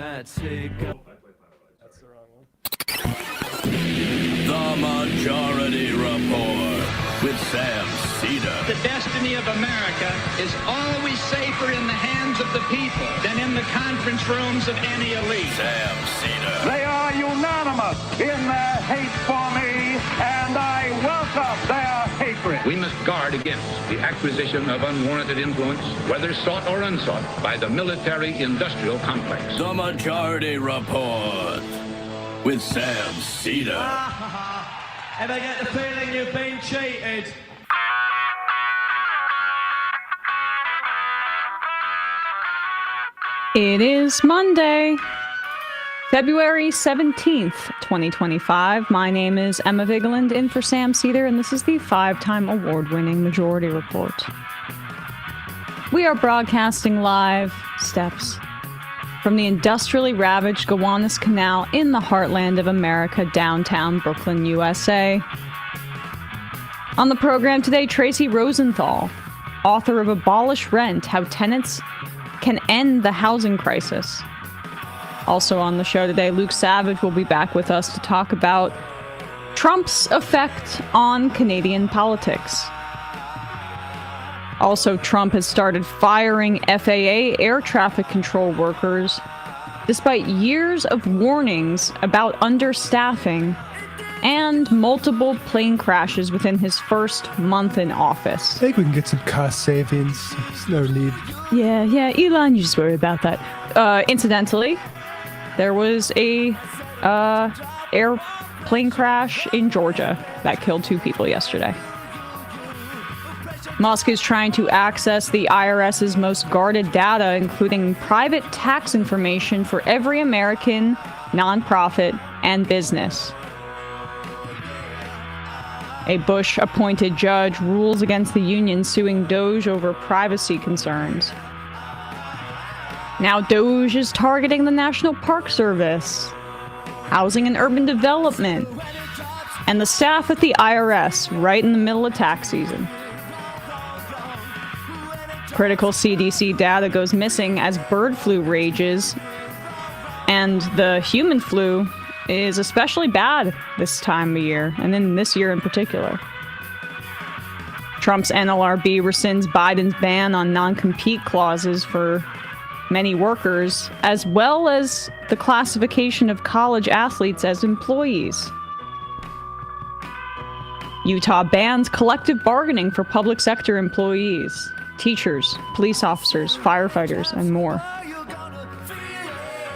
That's the wrong one. The Majority Report with Sam Seder. The destiny of America is always safer in the hands of the people than in the conference rooms of any elite. Sam Seder. They are unanimous in their hate for me, and I welcome their hatred. We must guard against the acquisition of unwarranted influence, whether sought or unsought, by the military-industrial complex. The Majority Report with Sam Seder. Ever get the feeling you've been cheated? It is Monday, February 17th, 2025. My name is Emma Vigeland, in for Sam Seder, and this is the 5-time award-winning Majority Report. We are broadcasting live steps from the industrially ravaged Gowanus Canal in the heartland of America, downtown Brooklyn, USA. On the program today, Tracy Rosenthal, author of Abolish Rent, How Tenants Can End the Housing Crisis. Also on the show today, Luke Savage will be back with us to talk about Trump's effect on Canadian politics. Also, Trump has started firing FAA air traffic control workers despite years of warnings about understaffing and multiple plane crashes within his first month in office. I think we can get some cost savings. There's no need. Yeah, Elon, you just worry about that. Incidentally, there was a airplane crash in Georgia that killed 2 people yesterday. Musk is trying to access the IRS's most guarded data, including private tax information for every American nonprofit and business. A Bush-appointed judge rules against the union suing Doge over privacy concerns. Now Doge is targeting the National Park Service, Housing and Urban Development, and the staff at the IRS right in the middle of tax season. Critical CDC data goes missing as bird flu rages, and the human flu is especially bad this time of year, and then this year in particular. Trump's NLRB rescinds Biden's ban on non-compete clauses for many workers, as well as the classification of college athletes as employees. Utah bans collective bargaining for public sector employees, teachers, police officers, firefighters, and more.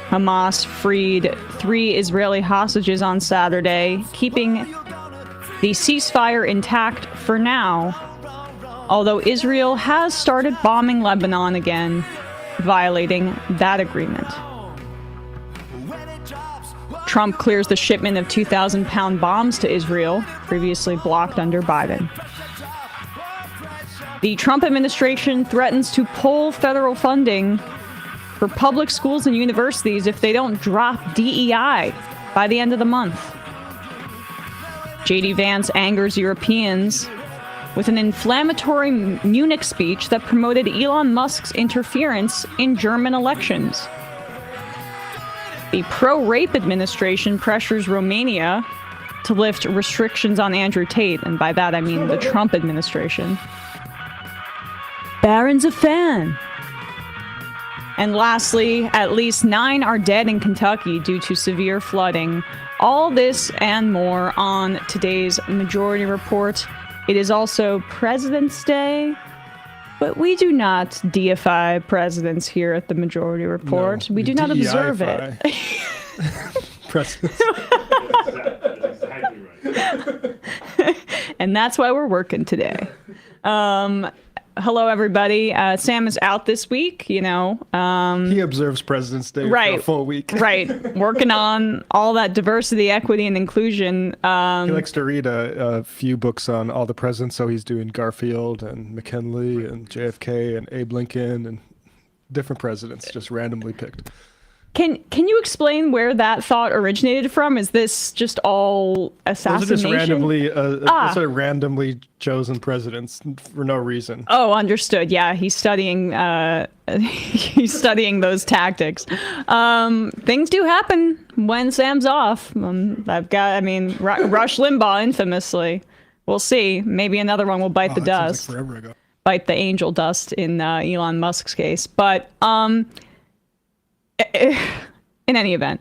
Hamas freed 3 Israeli hostages on Saturday, keeping the ceasefire intact for now, although Israel has started bombing Lebanon again, violating that agreement. Trump clears the shipment of 2,000-pound bombs to Israel, previously blocked under Biden. The Trump administration threatens to pull federal funding for public schools and universities if they don't drop DEI by the end of the month. J.D. Vance angers Europeans with an inflammatory Munich speech that promoted Elon Musk's interference in German elections. The pro-rape administration pressures Romania to lift restrictions on Andrew Tate, and by that I mean the Trump administration. Barron's a fan. And lastly, at least 9 are dead in Kentucky due to severe flooding. All this and more on today's Majority Report. It is also President's Day, but we do not deify presidents here at the Majority Report. No, we do not observe it. Presidents. That's exactly right. And that's why we're working today. Hello, everybody. Sam is out this week, He observes President's Day for a full week. Right. Working on all that diversity, equity, and inclusion. He likes to read a few books on all the presidents, so he's doing Garfield and McKinley and JFK and Abe Lincoln and different presidents, just randomly picked. Can you explain where that thought originated from? Is this just all assassination? Those are just randomly, sort of randomly chosen presidents for no reason. Oh, understood. Yeah, he's studying. He's studying those tactics. Things do happen when Sam's off. Rush Limbaugh, infamously. We'll see. Maybe another one will bite the dust. Seems like forever ago. Bite the angel dust in Elon Musk's case, but in any event.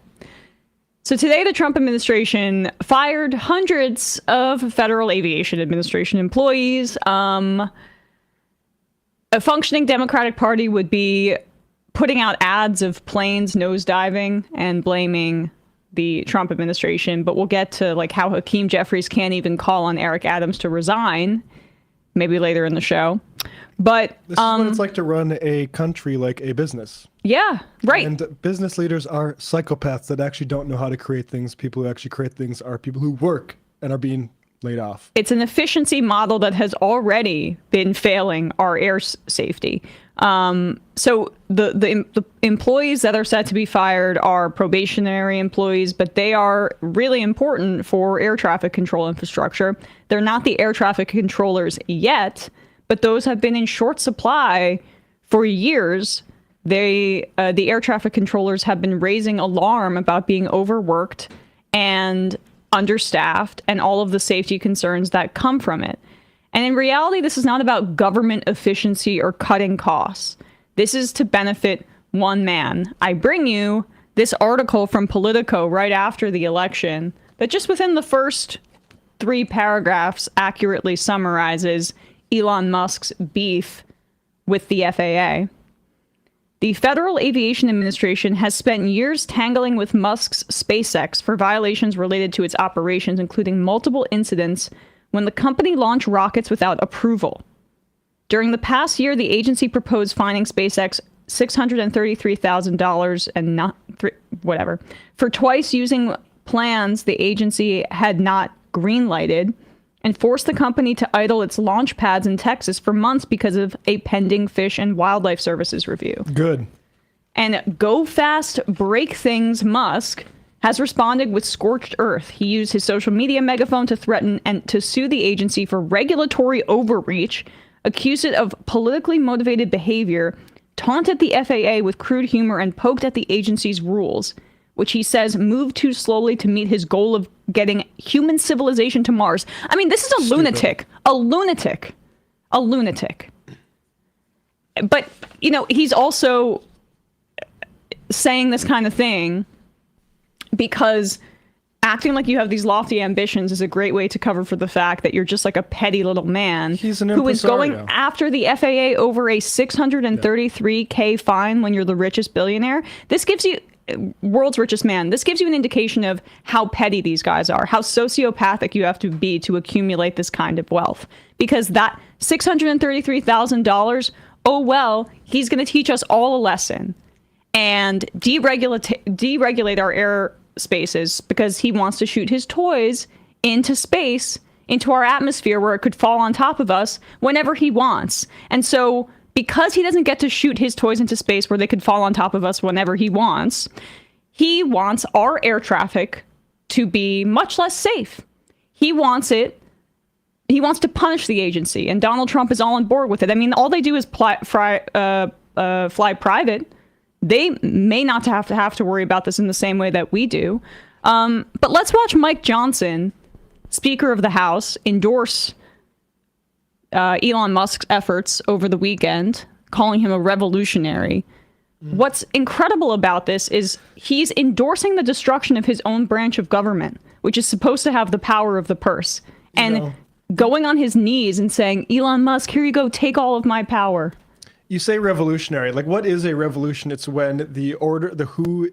So today, the Trump administration fired hundreds of Federal Aviation Administration employees. A functioning Democratic Party would be putting out ads of planes nosediving and blaming the Trump administration. But we'll get to like how Hakeem Jeffries can't even call on Eric Adams to resign, maybe later in the show. But this is what it's like to run a country like a business. Yeah, right. And business leaders are psychopaths that actually don't know how to create things. People who actually create things are people who work and are being laid off. It's an efficiency model that has already been failing our air safety. So the employees that are set to be fired are probationary employees, but they are really important for air traffic control infrastructure. They're not the air traffic controllers yet, but those have been in short supply for years. The air traffic controllers have been raising alarm about being overworked and understaffed and all of the safety concerns that come from it. And in reality, this is not about government efficiency or cutting costs. This is to benefit one man. I bring you this article from Politico right after the election that just within the first 3 paragraphs accurately summarizes Elon Musk's beef with the FAA. The Federal Aviation Administration has spent years tangling with Musk's SpaceX for violations related to its operations, including multiple incidents when the company launched rockets without approval. During the past year, the agency proposed fining SpaceX $633,000 and whatever for twice using plans the agency had not greenlighted, and forced the company to idle its launch pads in Texas for months because of a pending Fish and Wildlife Services review. Good. And go fast, break things Musk has responded with scorched earth. He used his social media megaphone to threaten and to sue the agency for regulatory overreach, accused it of politically motivated behavior, taunted the FAA with crude humor, and poked at the agency's rules, which he says moved too slowly to meet his goal of getting human civilization to Mars. I mean, this is a lunatic. A lunatic. A lunatic. But, you know, he's also saying this kind of thing because acting like you have these lofty ambitions is a great way to cover for the fact that you're just like a petty little man who is going after the FAA over a $633K fine when you're the richest billionaire. This gives you world's richest man. This gives you an indication of how petty these guys are, how sociopathic you have to be to accumulate this kind of wealth. Because that $633,000, oh well, he's going to teach us all a lesson and deregulate our air spaces because he wants to shoot his toys into space, into our atmosphere where it could fall on top of us whenever he wants. And so because he doesn't get to shoot his toys into space where they could fall on top of us whenever he wants our air traffic to be much less safe. He wants to punish the agency, and Donald Trump is all on board with it. I mean, all they do is fly private. They may not have to worry about this in the same way that we do. But let's watch Mike Johnson, Speaker of the House, endorse Elon Musk's efforts over the weekend, calling him a revolutionary. What's incredible about this is he's endorsing the destruction of his own branch of government, which is supposed to have the power of the purse, and going on his knees and saying, Elon Musk, here you go, take all of my power. You say revolutionary. Like, what is a revolution? It's when the who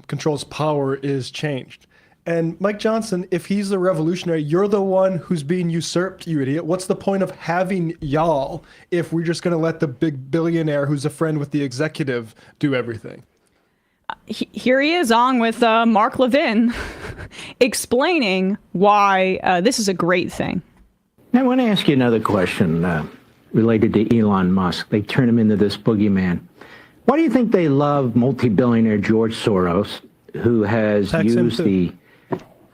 controls power is changed. And Mike Johnson, if he's the revolutionary, you're the one who's being usurped, you idiot. What's the point of having y'all if we're just going to let the big billionaire who's a friend with the executive do everything? Here he is on with Mark Levin explaining why this is a great thing. I want to ask you another question related to Elon Musk. They turn him into this boogeyman. Why do you think they love multi-billionaire George Soros, who has used the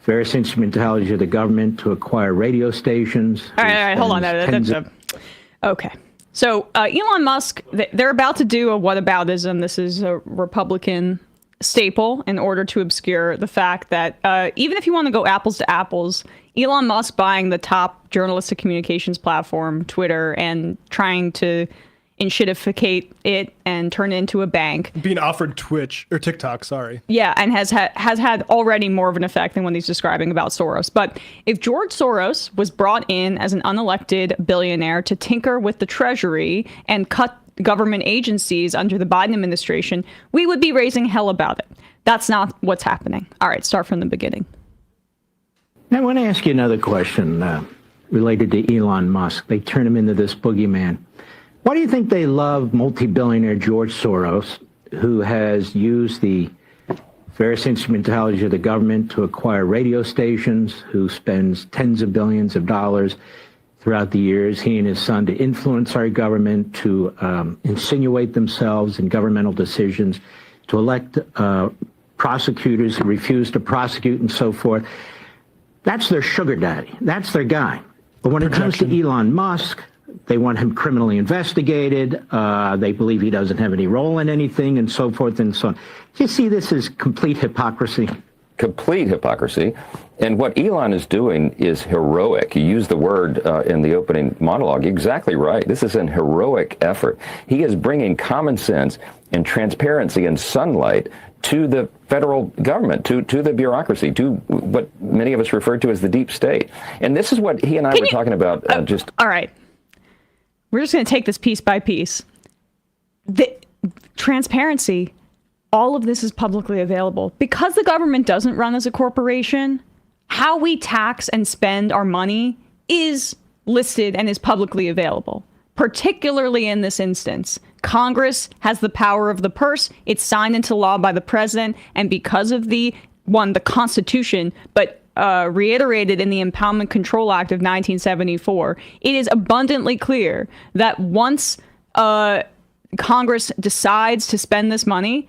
various instrumentality of the government to acquire radio stations? All right, hold on. Okay. So Elon Musk, they're about to do a whataboutism. This is a Republican staple in order to obscure the fact that even if you want to go apples to apples, Elon Musk buying the top journalistic communications platform, Twitter, and trying to enshittificate it and turn it into a bank. Being offered Twitch or TikTok, sorry. Yeah, and has had already more of an effect than what he's describing about Soros. But if George Soros was brought in as an unelected billionaire to tinker with the Treasury and cut government agencies under the Biden administration, we would be raising hell about it. That's not what's happening. All right, start from the beginning. Now, I want to ask you another question related to Elon Musk. They turn him into this boogeyman. Why do you think they love multi-billionaire George Soros, who has used the various instrumentality of the government to acquire radio stations, who spends tens of billions of dollars throughout the years, he and his son, to influence our government, to insinuate themselves in governmental decisions, to elect prosecutors who refuse to prosecute and so forth? That's their sugar daddy. That's their guy. But when it comes to Elon Musk, they want him criminally investigated. They believe he doesn't have any role in anything, and so forth and so on. Do you see this as complete hypocrisy? Complete hypocrisy. And what Elon is doing is heroic. He used the word in the opening monologue. Exactly right. This is an heroic effort. He is bringing common sense and transparency and sunlight to the federal government, to the bureaucracy, to what many of us refer to as the deep state. And this is what he and I were talking about All right. We're just going to take this piece by piece. The transparency, all of this is publicly available. Because the government doesn't run as a corporation, how we tax and spend our money is listed and is publicly available. Particularly in this instance, Congress has the power of the purse. It's signed into law by the president. And because of the Constitution, but reiterated in the Impoundment Control Act of 1974, it is abundantly clear that once Congress decides to spend this money,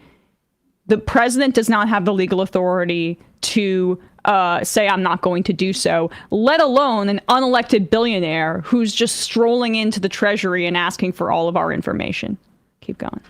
the president does not have the legal authority to say, I'm not going to do so, let alone an unelected billionaire who's just strolling into the Treasury and asking for all of our information. Keep going.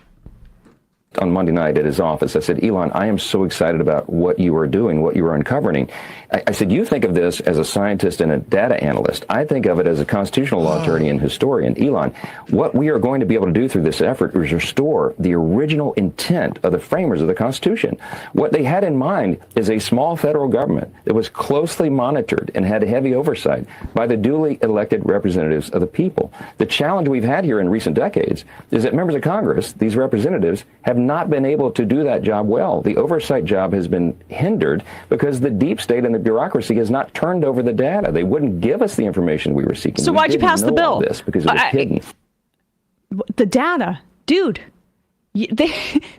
On Monday night at his office, I said, Elon, I am so excited about what you are doing, what you are uncovering. I said, you think of this as a scientist and a data analyst. I think of it as a constitutional law attorney and historian. Elon, what we are going to be able to do through this effort is restore the original intent of the framers of the Constitution. What they had in mind is a small federal government that was closely monitored and had heavy oversight by the duly elected representatives of the people. The challenge we've had here in recent decades is that members of Congress, these representatives, have not been able to do that job well. The oversight job has been hindered because the deep state and the bureaucracy has not turned over the data. They wouldn't give us the information we were seeking. So why'd you pass the bill? This because it was hidden. The data, dude.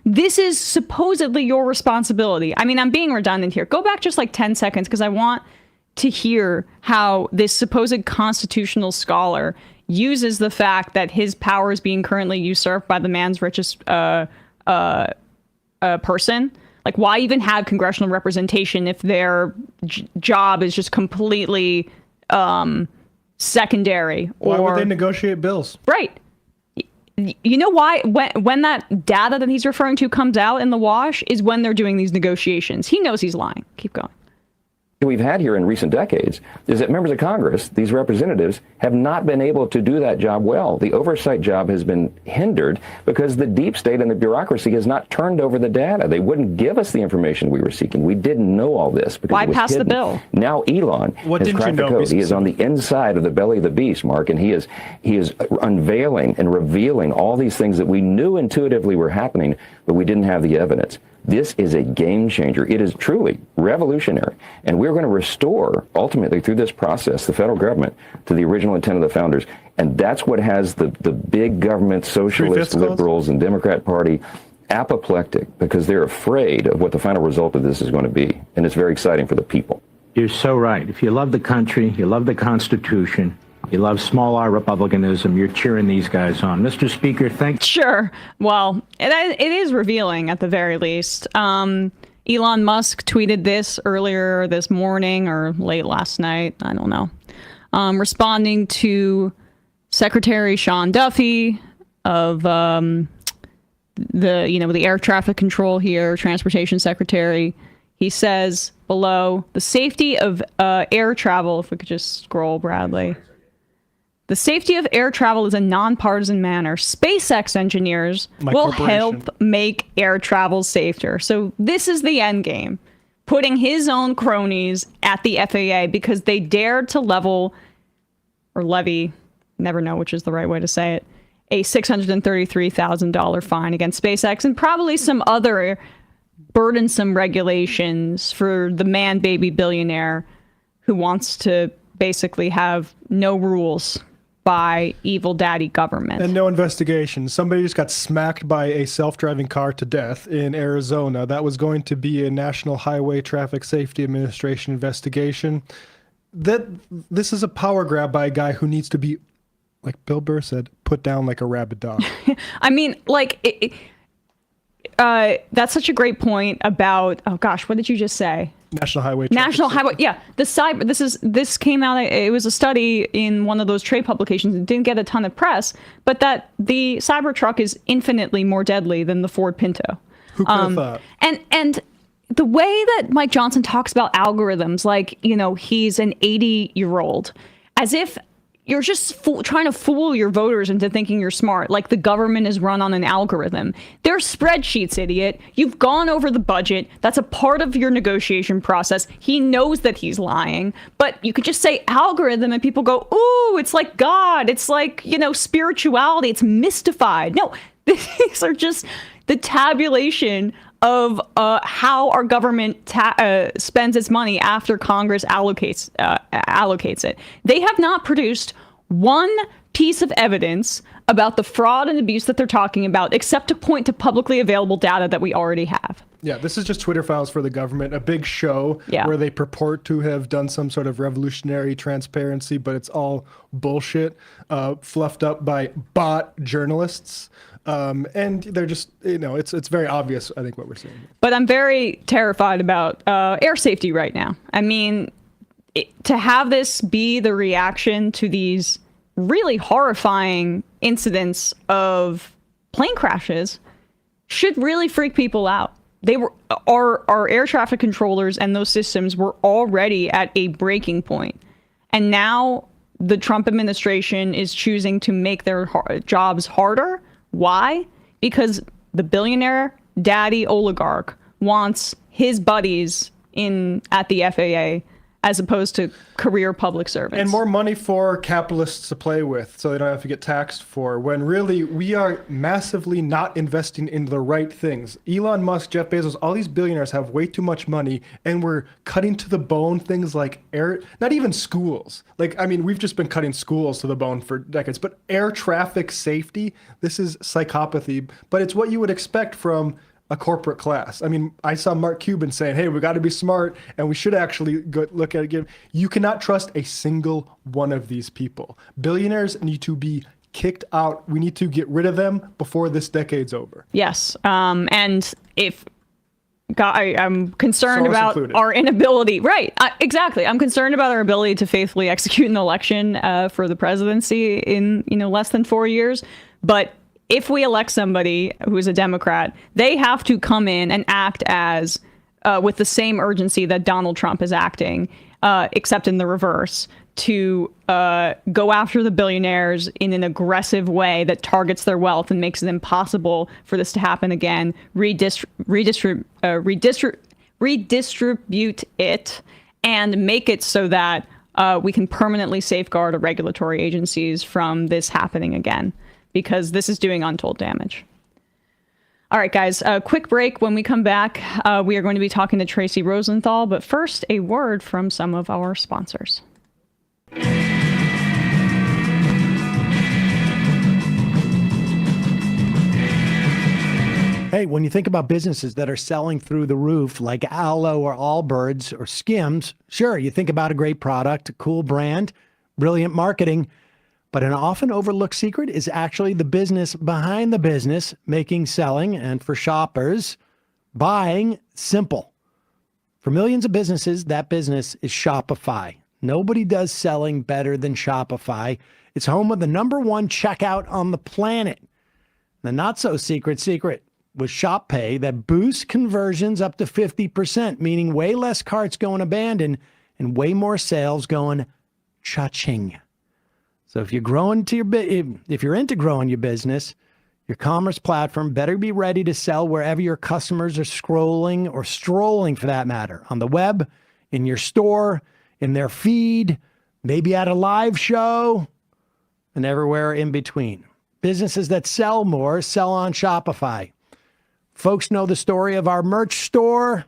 This is supposedly your responsibility. I mean, I'm being redundant here. Go back just like 10 seconds because I want to hear how this supposed constitutional scholar uses the fact that his power is being currently usurped by the man's richest person. Like, why even have congressional representation if their job is just completely secondary? Why would they negotiate bills? Right. You know why? When that data that he's referring to comes out in the wash is when they're doing these negotiations. He knows he's lying. Keep going. We've had here in recent decades is that members of Congress, these representatives, have not been able to do that job well. The oversight job has been hindered because the deep state and the bureaucracy has not turned over the data. They wouldn't give us the information we were seeking. We didn't know all this because why it was pass hidden. the bill? Now Elon has cracked the code. He is on the inside of the belly of the beast, Mark, and he is unveiling and revealing all these things that we knew intuitively were happening, but we didn't have the evidence. This is a game changer. It is truly revolutionary. And we're going to restore, ultimately, through this process, the federal government to the original intent of the founders. And that's what has the big government, socialist, liberals, and Democrat Party apoplectic because they're afraid of what the final result of this is going to be. And it's very exciting for the people. You're so right. If you love the country, you love the Constitution, You love small R republicanism. You're cheering these guys on. Mr. Speaker, thanks. Sure. Well, it is revealing at the very least. Elon Musk tweeted this earlier this morning or late last night. I don't know. Responding to Secretary Sean Duffy of the air traffic control here, transportation secretary. He says below, the safety of air travel, if we could just scroll, Bradley. The safety of air travel is a nonpartisan matter. SpaceX engineers will help make air travel safer. So this is the end game. Putting his own cronies at the FAA because they dared to levy, never know which is the right way to say it, a $633,000 fine against SpaceX and probably some other burdensome regulations for the man-baby billionaire who wants to basically have no rules by evil daddy government. And no investigation. Somebody just got smacked by a self-driving car to death in Arizona. That was going to be a National Highway Traffic Safety Administration investigation. This is a power grab by a guy who needs to be, like Bill Burr said, put down like a rabid dog. I mean, like, that's such a great point about, oh gosh, what did you just say? National Highway. Yeah. This came out. It was a study in one of those trade publications. It didn't get a ton of press, but that the Cybertruck is infinitely more deadly than the Ford Pinto. Who could have thought? And the way that Mike Johnson talks about algorithms, like, he's an 80-year-old, as if you're just trying to fool your voters into thinking you're smart, like the government is run on an algorithm. They're spreadsheets, idiot. You've gone over the budget. That's a part of your negotiation process. He knows that he's lying, but you could just say algorithm and people go, ooh, it's like God. It's like, spirituality. It's mystified. No, these are just the tabulation of how our government spends its money after Congress allocates it. They have not produced one piece of evidence about the fraud and abuse that they're talking about, except to point to publicly available data that we already have. Yeah, this is just Twitter files for the government, a big show where they purport to have done some sort of revolutionary transparency, but it's all bullshit, fluffed up by bot journalists. And they're just, it's very obvious, I think, what we're seeing. But I'm very terrified about air safety right now. I mean, to have this be the reaction to these really horrifying incidents of plane crashes should really freak people out. Our air traffic controllers and those systems were already at a breaking point. And now the Trump administration is choosing to make their jobs harder. Why? Because the billionaire daddy oligarch wants his buddies at the FAA as opposed to career public servants. And more money for capitalists to play with so they don't have to get taxed for, when really we are massively not investing in the right things. Elon Musk, Jeff Bezos, all these billionaires have way too much money, and we're cutting to the bone things like not even schools. Like, I mean, we've just been cutting schools to the bone for decades, but air traffic safety, this is psychopathy, but it's what you would expect from a corporate class. I mean, I saw Mark Cuban saying, hey, we got to be smart and we should actually go look at it. You cannot trust a single one of these people. Billionaires need to be kicked out. We need to get rid of them before this decade's over. Yes. And if I'm concerned about included. Our inability. Right. Exactly. I'm concerned about our ability to faithfully execute an election for the presidency in, less than 4 years. But if we elect somebody who is a Democrat, they have to come in and act as with the same urgency that Donald Trump is acting, except in the reverse, to go after the billionaires in an aggressive way that targets their wealth and makes it impossible for this to happen again, redistribute it, and make it so that we can permanently safeguard our regulatory agencies from this happening again, because this is doing untold damage. All right, guys, a quick break. When we come back, we are going to be talking to Tracy Rosenthal, but first, a word from some of our sponsors. Hey, when you think about businesses that are selling through the roof, like Aloe or Allbirds or Skims, sure, you think about a great product, a cool brand, Brilliant marketing. But an often overlooked secret is actually the business behind the business, making selling, and for shoppers, buying simple. For millions of businesses, that business is Shopify. Nobody does selling better than Shopify. It's home of the #1 checkout on the planet. The not so secret with Shop Pay that boosts conversions up to 50%, meaning way less carts going abandoned and way more sales going cha-ching. So if you're if you're into growing your business, your commerce platform better be ready to sell wherever your customers are scrolling or strolling, for that matter, on the web, in your store, in their feed, maybe at a live show, and everywhere in between. Businesses that sell more sell on Shopify. Folks know the story of our merch store.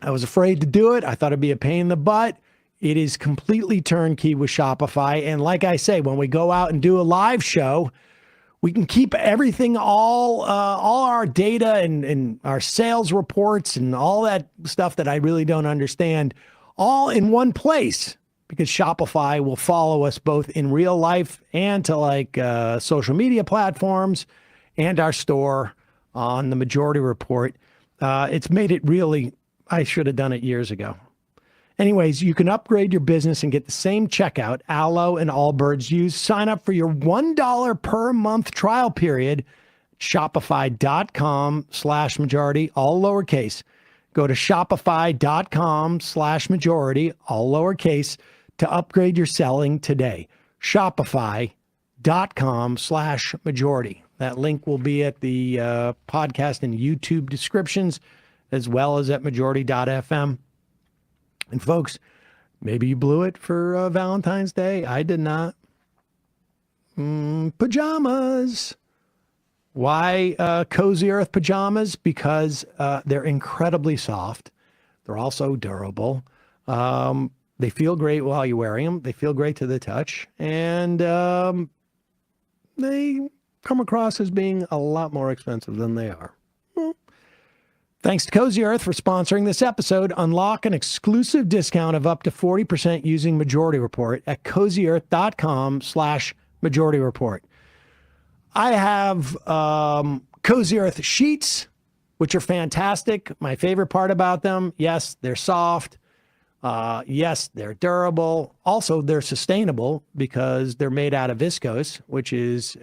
I was afraid to do it. I thought it'd be a pain in the butt. It is completely turnkey with Shopify. And like I say, when we go out and do a live show, we can keep everything, all our data and our sales reports and all that stuff that I really don't understand, all in one place, because Shopify will follow us both in real life and to like social media platforms and our store on the Majority Report. It's made it really, I should have done it years ago. Anyways, you can upgrade your business and get the same checkout Allo and Allbirds use. Sign up for your $1 per month trial period. Shopify.com/majority, all lowercase. Go to Shopify.com/majority, all lowercase, to upgrade your selling today. Shopify.com/majority. That link will be at the podcast and YouTube descriptions, as well as at majority.fm. And folks, maybe you blew it for Valentine's Day. I did not. Pajamas. Why Cozy Earth pajamas? Because they're incredibly soft. They're also durable. They feel great while you're wearing them. They feel great to the touch. And they come across as being a lot more expensive than they are. Thanks to Cozy Earth for sponsoring this episode. Unlock an exclusive discount of up to 40% using Majority Report at cozyearth.com/Majority Report. I have Cozy Earth sheets, which are fantastic. My favorite part about them, yes, they're soft. Yes, they're durable. Also, they're sustainable because they're made out of viscose, which is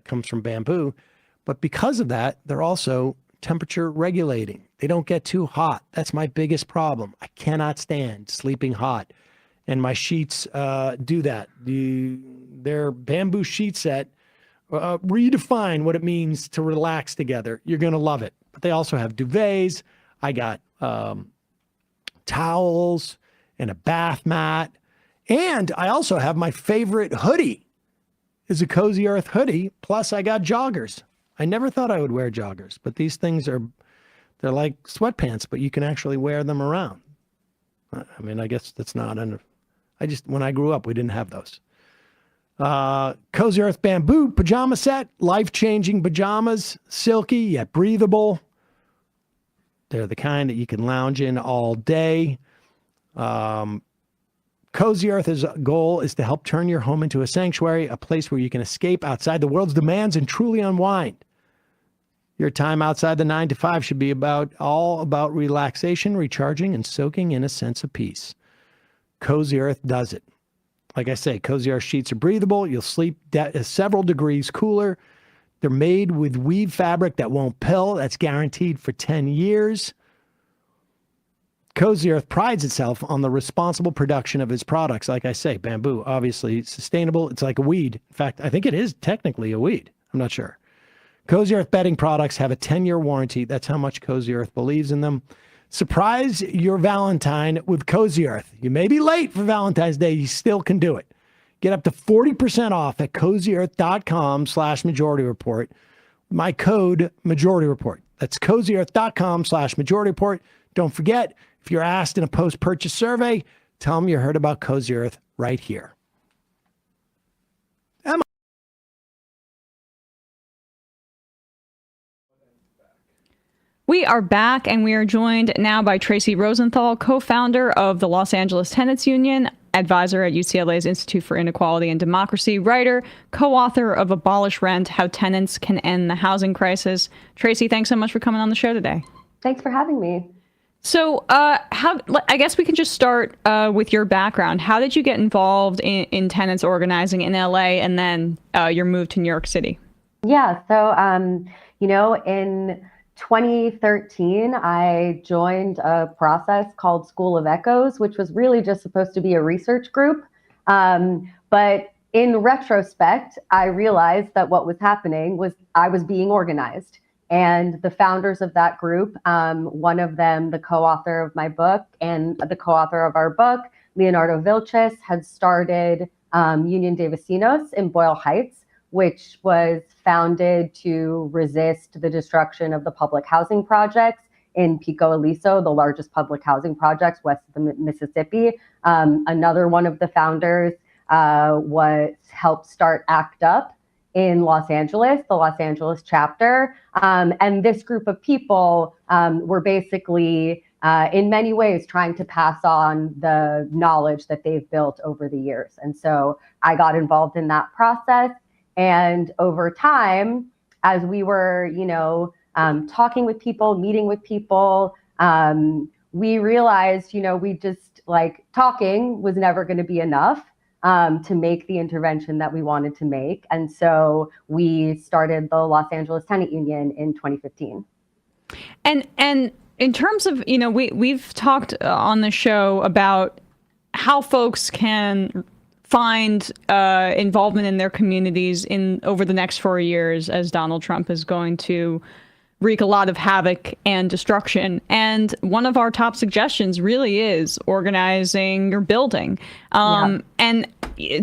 comes from bamboo. But because of that, they're also temperature regulating. They don't get too hot. That's my biggest problem. I cannot stand sleeping hot. And my sheets do that. Their bamboo sheet set redefine what it means to relax together. You're going to love it. But they also have duvets. I got towels and a bath mat. And I also have my favorite hoodie. Is a Cozy Earth hoodie. Plus I got joggers. I never thought I would wear joggers, but these things they're like sweatpants, but you can actually wear them around. I mean, I guess that's not when I grew up, we didn't have those. Cozy Earth bamboo pajama set, life-changing pajamas, silky yet breathable. They're the kind that you can lounge in all day. Cozy Earth's goal is to help turn your home into a sanctuary, a place where you can escape outside the world's demands and truly unwind. Your time outside the 9 to 5 should be all about relaxation, recharging, and soaking in a sense of peace. Cozy Earth does it. Like I say, Cozy Earth sheets are breathable. You'll sleep several degrees cooler. They're made with weave fabric that won't pill. That's guaranteed for 10 years. Cozy Earth prides itself on the responsible production of its products. Like I say, bamboo, obviously sustainable. It's like a weed. In fact, I think it is technically a weed. I'm not sure. Cozy Earth bedding products have a 10-year warranty. That's how much Cozy Earth believes in them. Surprise your Valentine with Cozy Earth. You may be late for Valentine's Day. You still can do it. Get up to 40% off at cozyearth.com/Majority Report. My code, Majority Report. That's cozyearth.com/Majority Report. Don't forget, if you're asked in a post-purchase survey, tell them you heard about Cozy Earth right here. Emma. We are back, and we are joined now by Tracy Rosenthal, co-founder of the Los Angeles Tenants Union. advisor at UCLA's Institute for Inequality and Democracy, writer, co-author of Abolish Rent, How Tenants Can End the Housing Crisis. Tracy, thanks so much for coming on the show today. Thanks for having me. So I guess we can just start with your background. How did you get involved in tenants organizing in LA and then your move to New York City? Yeah, so, in 2013, I joined a process called School of Echoes, which was really just supposed to be a research group. But in retrospect, I realized that what was happening was I was being organized. And the founders of that group, one of them, the co-author of my book and the co-author of our book, Leonardo Vilchis, had started Union de Vecinos in Boyle Heights, which was founded to resist the destruction of the public housing projects in Pico Aliso, the largest public housing projects west of the Mississippi. Another one of the founders helped start ACT UP in Los Angeles, the Los Angeles chapter. And this group of people were basically, in many ways, trying to pass on the knowledge that they've built over the years. And so I got involved in that process. And over time, as we were, talking with people, meeting with people, we realized, we just talking was never going to be enough. To make the intervention that we wanted to make. And so we started the Los Angeles Tenant Union in 2015. And in terms of, we've talked on the show about how folks can find involvement in their communities over the next 4 years, as Donald Trump is going to wreak a lot of havoc and destruction. And one of our top suggestions really is organizing your building. And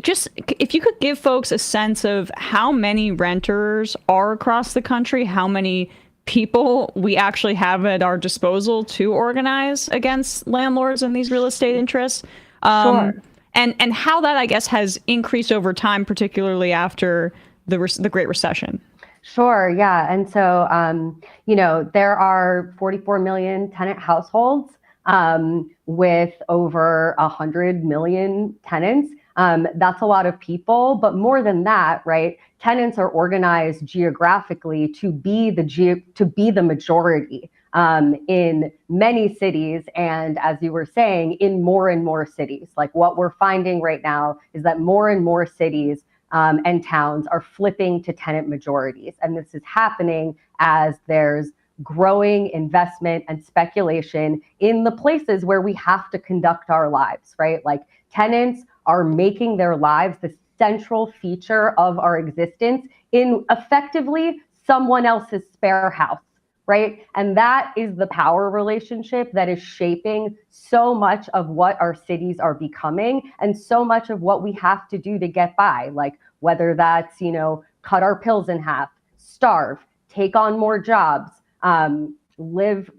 just if you could give folks a sense of how many renters are across the country, how many people we actually have at our disposal to organize against landlords and these real estate interests. Sure. And how that, I guess, has increased over time, particularly after the Great Recession. Sure. Yeah. And so, there are 44 million tenant households with over 100 million tenants. That's a lot of people. But more than that, right? Tenants are organized geographically to be the majority in many cities. And as you were saying, in more and more cities. Like what we're finding right now is that more and more cities and towns are flipping to tenant majorities. And this is happening as there's growing investment and speculation in the places where we have to conduct our lives, right? Like tenants are making their lives the central feature of our existence in effectively someone else's spare house, right? And that is the power relationship that is shaping so much of what our cities are becoming and so much of what we have to do to get by, like whether that's, cut our pills in half, starve, take on more jobs, live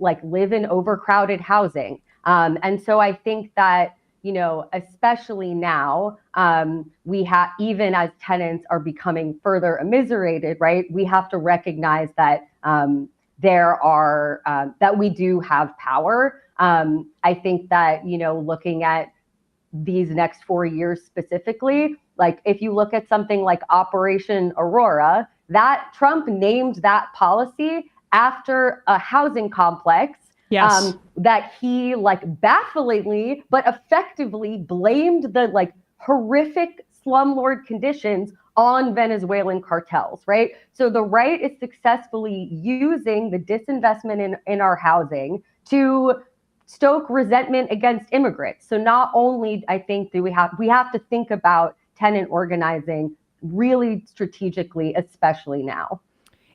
in overcrowded housing. And so I think that, especially now, we have, even as tenants are becoming further immiserated, right? We have to recognize that that we do have power. I think that, looking at these next 4 years specifically, like if you look at something like Operation Aurora, that Trump named that policy after a housing complex. Yes. That he bafflingly but effectively blamed the horrific slumlord conditions on Venezuelan cartels, right? So the right is successfully using the disinvestment in our housing to stoke resentment against immigrants. So not only, I think, we have to think about tenant organizing really strategically, especially now.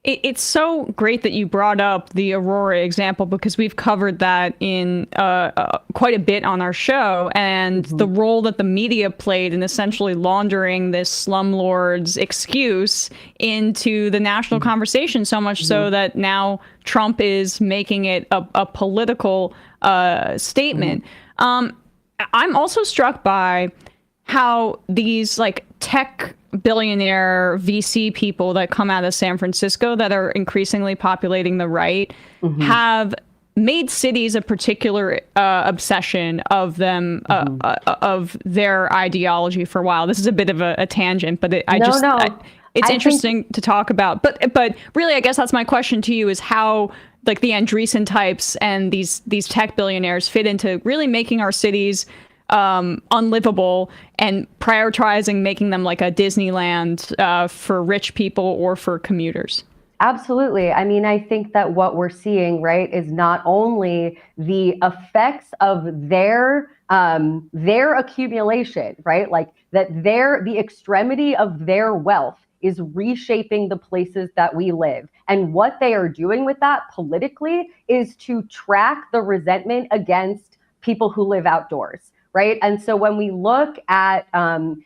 It's so great that you brought up the Aurora example because we've covered that in quite a bit on our show, and the role that the media played in essentially laundering this slumlords excuse into the national conversation, so much so that now Trump is making it a political statement. I'm also struck by how these tech billionaire VC people that come out of San Francisco that are increasingly populating the right have made cities a particular obsession of them, of their ideology for a while. This is a bit of a tangent, but it's interesting to talk about. But really, I guess that's my question to you: is how like the Andreessen types and these tech billionaires fit into really making our cities unlivable and prioritizing making them like a Disneyland for rich people or for commuters. Absolutely. I mean, I think that what we're seeing, right, is not only the effects of their accumulation, right, like that the extremity of their wealth is reshaping the places that we live. And what they are doing with that politically is to track the resentment against people who live outdoors. Right. And so when we look at, the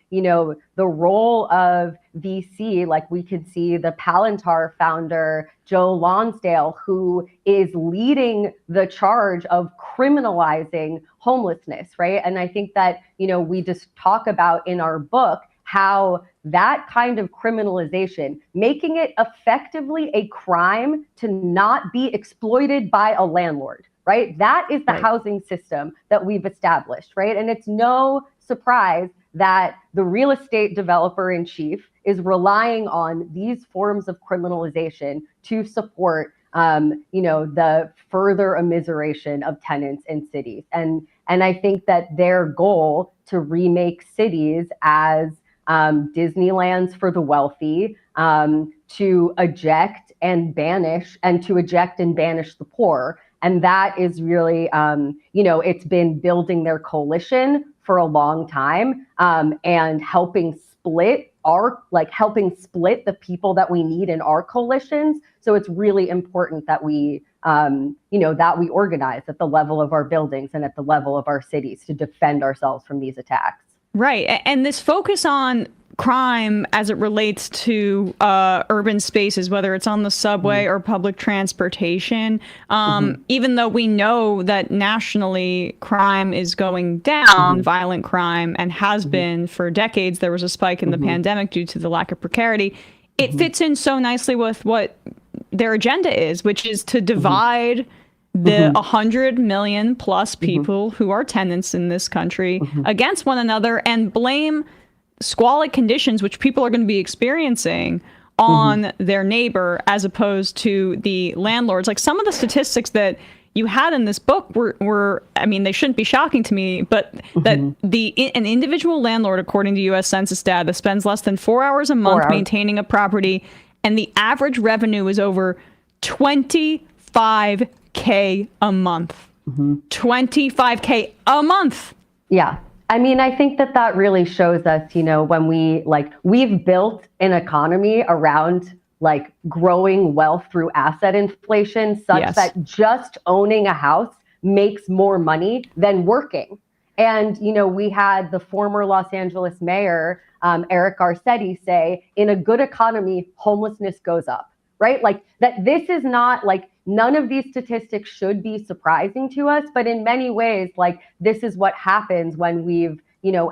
role of VC, like we can see the Palantir founder, Joe Lonsdale, who is leading the charge of criminalizing homelessness. Right. And I think that, we just talk about in our book how that kind of criminalization, making it effectively a crime to not be exploited by a landlord. Right? That is the housing system that we've established, right? And it's no surprise that the real estate developer in chief is relying on these forms of criminalization to support, the further immiseration of tenants in cities. And I think that their goal to remake cities as Disneylands for the wealthy, to eject and banish the poor. And that is really, it's been building their coalition for a long time, and helping split the people that we need in our coalitions. So it's really important that we, that we organize at the level of our buildings and at the level of our cities to defend ourselves from these attacks. Right. And this focus on crime as it relates to urban spaces, whether it's on the subway or public transportation, even though we know that nationally crime is going down, violent crime, and has been for decades. There was a spike in the pandemic due to the lack of precarity. It fits in so nicely with what their agenda is, which is to divide the 100 million plus people who are tenants in this country against one another and blame squalid conditions, which people are going to be experiencing, on their neighbor as opposed to the landlords. Like some of the statistics that you had in this book were I mean, they shouldn't be shocking to me, but that an individual landlord, according to U.S. Census data, spends less than 4 hours a month maintaining a property, and the average revenue is over $25K a month. $25K a month. Yeah. I mean, I think that really shows us, when we've built an economy around growing wealth through asset inflation such that just owning a house makes more money than working. And, we had the former Los Angeles mayor, Eric Garcetti, say, in a good economy, homelessness goes up, right? That this is not none of these statistics should be surprising to us, but in many ways, this is what happens when we've,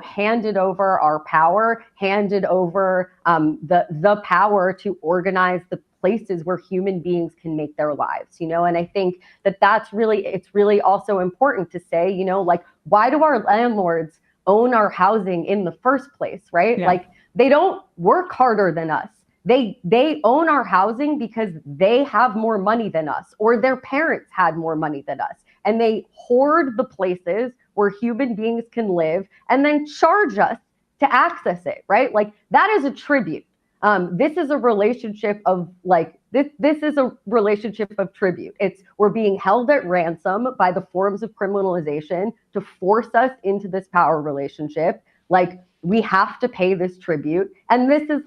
handed over our power, handed over the power to organize the places where human beings can make their lives, and I think it's really also important to say, why do our landlords own our housing in the first place, right? Yeah. They don't work harder than us. They own our housing because they have more money than us, or their parents had more money than us. And they hoard the places where human beings can live and then charge us to access it, right? That is a tribute. This is a relationship of this is a relationship of tribute. We're being held at ransom by the forms of criminalization to force us into this power relationship. We have to pay this tribute. And this is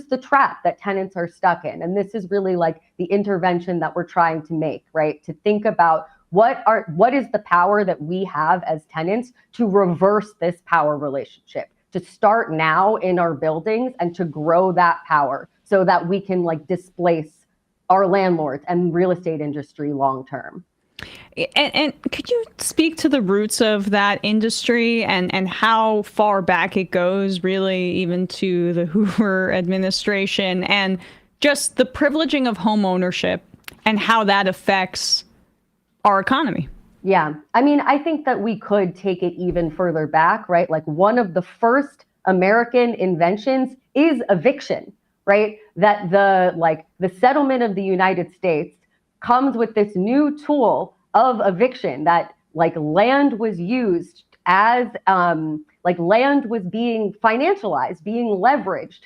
the trap that tenants are stuck in. And this is really the intervention that we're trying to make, right? To think about what is the power that we have as tenants to reverse this power relationship, to start now in our buildings and to grow that power so that we can displace our landlords and real estate industry long term. And could you speak to the roots of that industry and how far back it goes, really, even to the Hoover administration, and just the privileging of home ownership and how that affects our economy. Yeah. I mean, I think that we could take it even further back, right? Like one of the first American inventions is eviction, right? That the settlement of the United States comes with this new tool of eviction, that like land was used as land was being financialized, being leveraged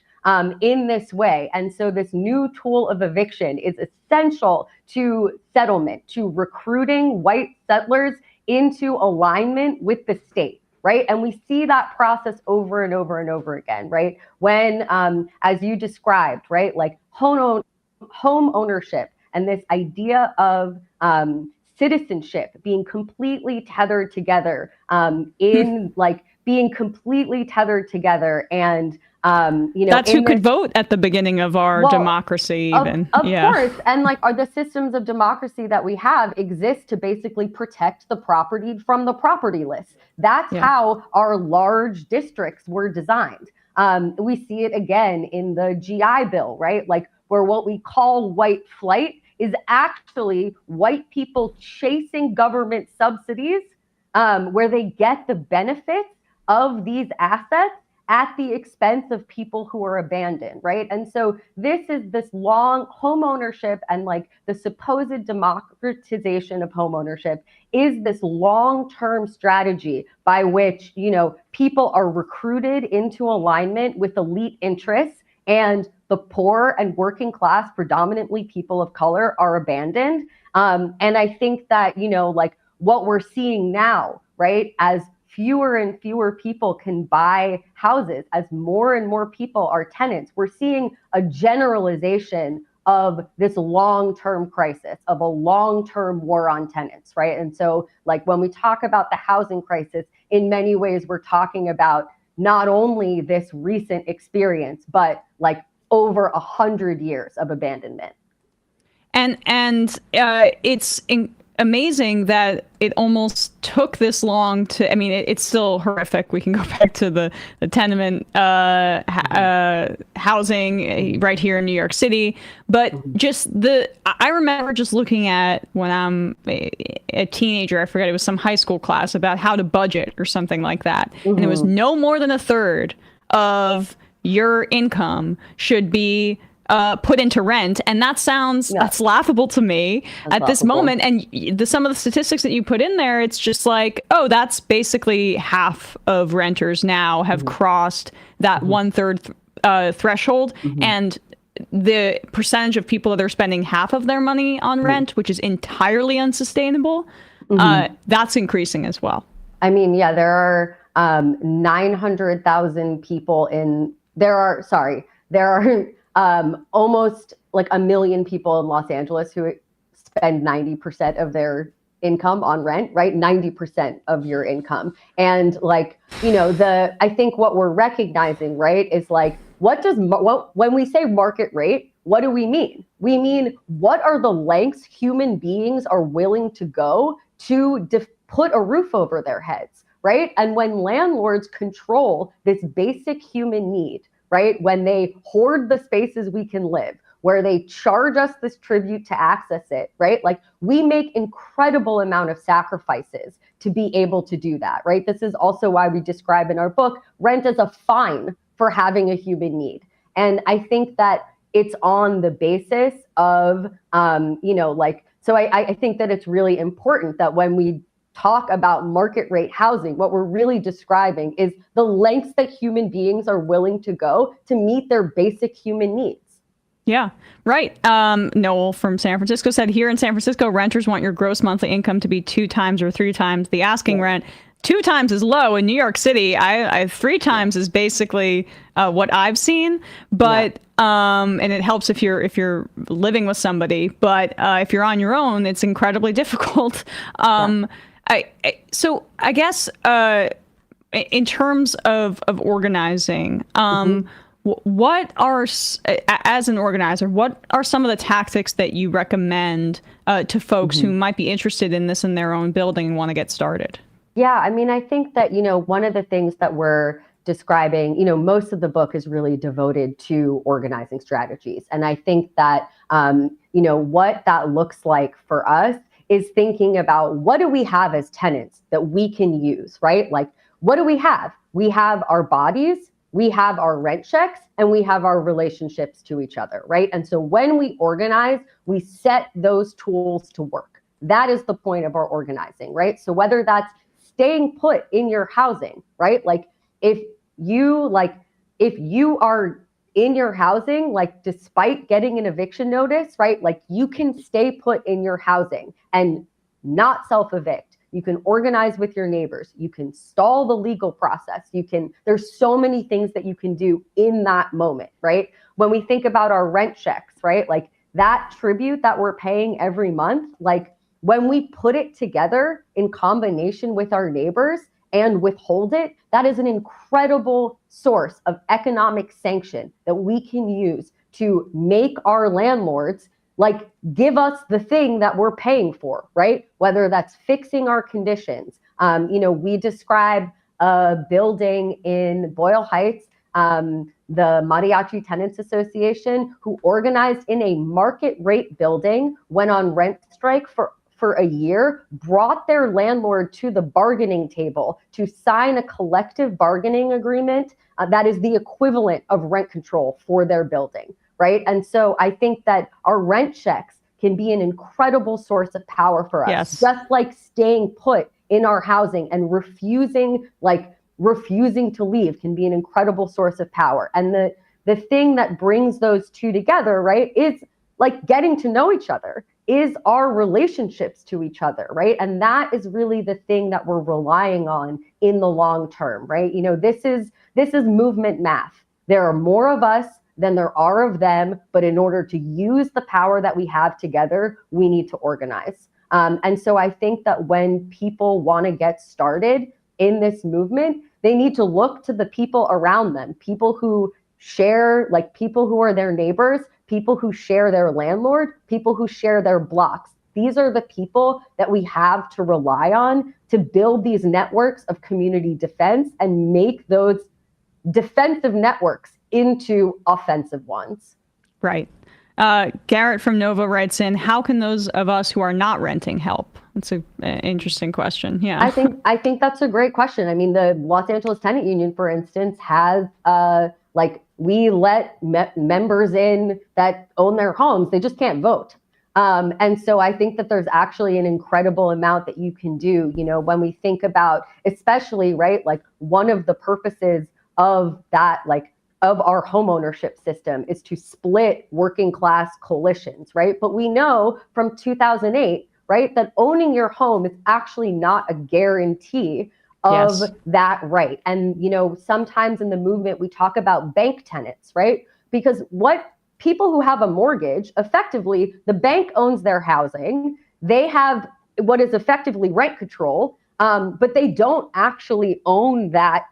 in this way. And so this new tool of eviction is essential to settlement, to recruiting white settlers into alignment with the state, right? And we see that process over and over and over again, right? When, as you described, right, like home ownership and this idea of citizenship being completely tethered together being completely tethered together. And that's who could vote at the beginning of our democracy, even. Of course. And are the systems of democracy that we have exist to basically protect the property from the propertyless. That's how our large districts were designed. We see it again in the GI Bill, right? Where what we call white flight is actually white people chasing government subsidies where they get the benefits of these assets at the expense of people who are abandoned, right? And so this long home ownership and the supposed democratization of home ownership is this long-term strategy by which, people are recruited into alignment with elite interests, and the poor and working class, predominantly people of color, are abandoned. And I think that, what we're seeing now, right, as fewer and fewer people can buy houses, as more and more people are tenants, we're seeing a generalization of this long-term crisis, of a long-term war on tenants, right? And so when we talk about the housing crisis, in many ways, we're talking about not only this recent experience, but over 100 years of abandonment. And it's amazing that it almost took this long to, it's still horrific. We can go back to the tenement housing right here in New York City. But I remember just looking at when I'm a teenager, I forget, it was some high school class about how to budget or something like that. And it was no more than a third of your income should be put into rent, and that's laughable to me at this moment. And some of the statistics that you put in there, it's just that's basically half of renters now have crossed that 1/3 threshold, and the percentage of people that are spending half of their money on rent, which is entirely unsustainable, that's increasing as well. There are 900,000 people there are almost 1 million people in Los Angeles who spend 90% of their income on rent, right? 90% of your income. And I think what we're recognizing, right, is when we say market rate, what do we mean? We mean, what are the lengths human beings are willing to go to put a roof over their heads, right? And when landlords control this basic human need, right? When they hoard the spaces we can live, where they charge us this tribute to access it, right? We make incredible amount of sacrifices to be able to do that, right? This is also why we describe in our book, rent as a fine for having a human need. And I think that it's on the basis of, so I think that it's really important that when we talk about market rate housing, what we're really describing is the lengths that human beings are willing to go to meet their basic human needs. Yeah, right. Noel from San Francisco said, here in San Francisco, renters want your gross monthly income to be 2 times or 3 times the asking rent. 2 times is low. In New York City, I 3 times is basically what I've seen. But and it helps if you're living with somebody. But if you're on your own, it's incredibly difficult. So I guess in terms of organizing, what are, as an organizer, what are some of the tactics that you recommend to folks who might be interested in this in their own building and want to get started? Yeah, I think that, one of the things that we're describing, most of the book is really devoted to organizing strategies. And I think that, what that looks like for us is thinking about what do we have as tenants that we can use, right? Like, what do we have? We have our bodies, we have our rent checks, and we have our relationships to each other, right? And so when we organize, we set those tools to work. That is the point of our organizing, right? So whether that's staying put in your housing, right? Like if you are in your housing, like despite getting an eviction notice, right? Like you can stay put in your housing and not self-evict. You can organize with your neighbors. You can stall the legal process. There's so many things that you can do in that moment, right? When we think about our rent checks, right? Like that tribute that we're paying every month, like when we put it together in combination with our neighbors and withhold it, that is an incredible source of economic sanction that we can use to make our landlords like give us the thing that we're paying for, right? Whether that's fixing our conditions. We describe a building in Boyle Heights, the Mariachi Tenants Association, who organized in a market rate building, went on rent strike for a year, brought their landlord to the bargaining table to sign a collective bargaining agreement that is the equivalent of rent control for their building, right? And so I think that our rent checks can be an incredible source of power for us. Yes. Just like staying put in our housing and refusing to leave can be an incredible source of power. And the thing that brings those two together, right, is like getting to know each other, is our relationships to each other, right? And that is really the thing that we're relying on in the long term, right? This is movement math. There are more of us than there are of them, but in order to use the power that we have together, we need to organize. And so I think that when people want to get started in this movement, they need to look to the people around them, people who share, like people who are their neighbors, people who share their landlord, people who share their blocks. These are the people that we have to rely on to build these networks of community defense and make those defensive networks into offensive ones. Right. Garrett from Nova writes in, how can those of us who are not renting help? That's an interesting question. Yeah. I think that's a great question. I mean, the Los Angeles Tenant Union, for instance, has we let members in that own their homes. They just can't vote. And so I think that there's actually an incredible amount that you can do, when we think about, especially, right, like one of the purposes of that, like of our homeownership system is to split working class coalitions, right? But we know from 2008, right, that owning your home is actually not a guarantee of that right. And, sometimes in the movement, we talk about bank tenants, right? Because what people who have a mortgage, effectively, the bank owns their housing. They have what is effectively rent control, but they don't actually own that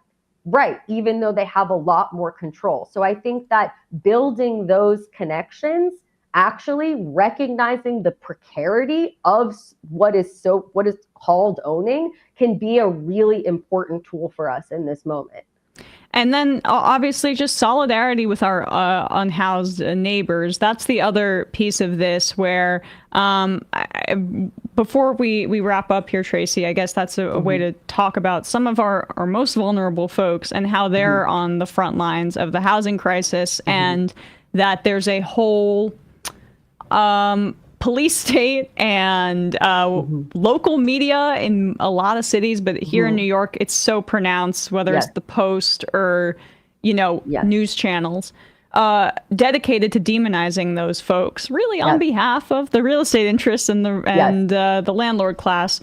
right, even though they have a lot more control. So I think that building those connections, actually recognizing the precarity of what is called owning, can be a really important tool for us in this moment. And then obviously just solidarity with our unhoused neighbors. That's the other piece of this where before we wrap up here, Tracy, I guess that's a way to talk about some of our most vulnerable folks and how they're on the front lines of the housing crisis, and that there's a whole police state and local media in a lot of cities, but here in New York, it's so pronounced, whether it's the Post or, news channels, dedicated to demonizing those folks, really on behalf of the real estate interests and the landlord class.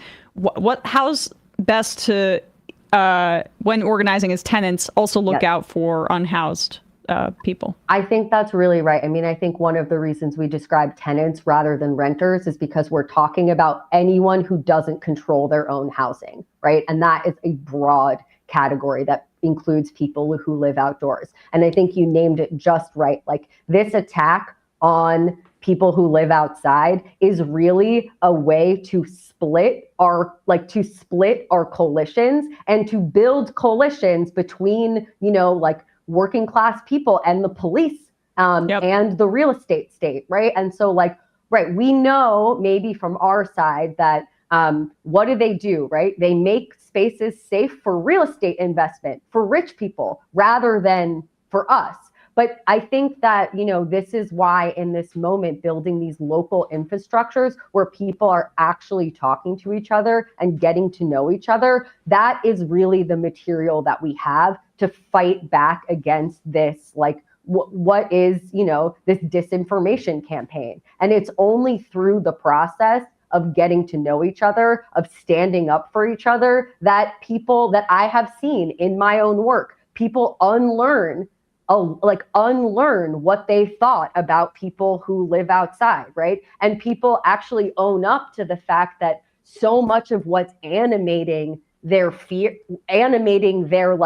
How's best to, when organizing as tenants, also look out for unhoused people? I think that's really right. I mean, I think one of the reasons we describe tenants rather than renters is because we're talking about anyone who doesn't control their own housing, right? And that is a broad category that includes people who live outdoors. And I think you named it just right. Like, this attack on people who live outside is really a way to split our coalitions and to build coalitions between, working class people and the police and the real estate state, right? And so right? We know maybe from our side that what do, right? They make spaces safe for real estate investment, for rich people, rather than for us. But I think that, this is why in this moment, building these local infrastructures where people are actually talking to each other and getting to know each other, that is really the material that we have to fight back against this, like, what is, this disinformation campaign. And it's only through the process of getting to know each other, of standing up for each other, that people that I have seen in my own work, people unlearn what they thought about people who live outside, right? And people actually own up to the fact that so much of what's animating their fear, animating their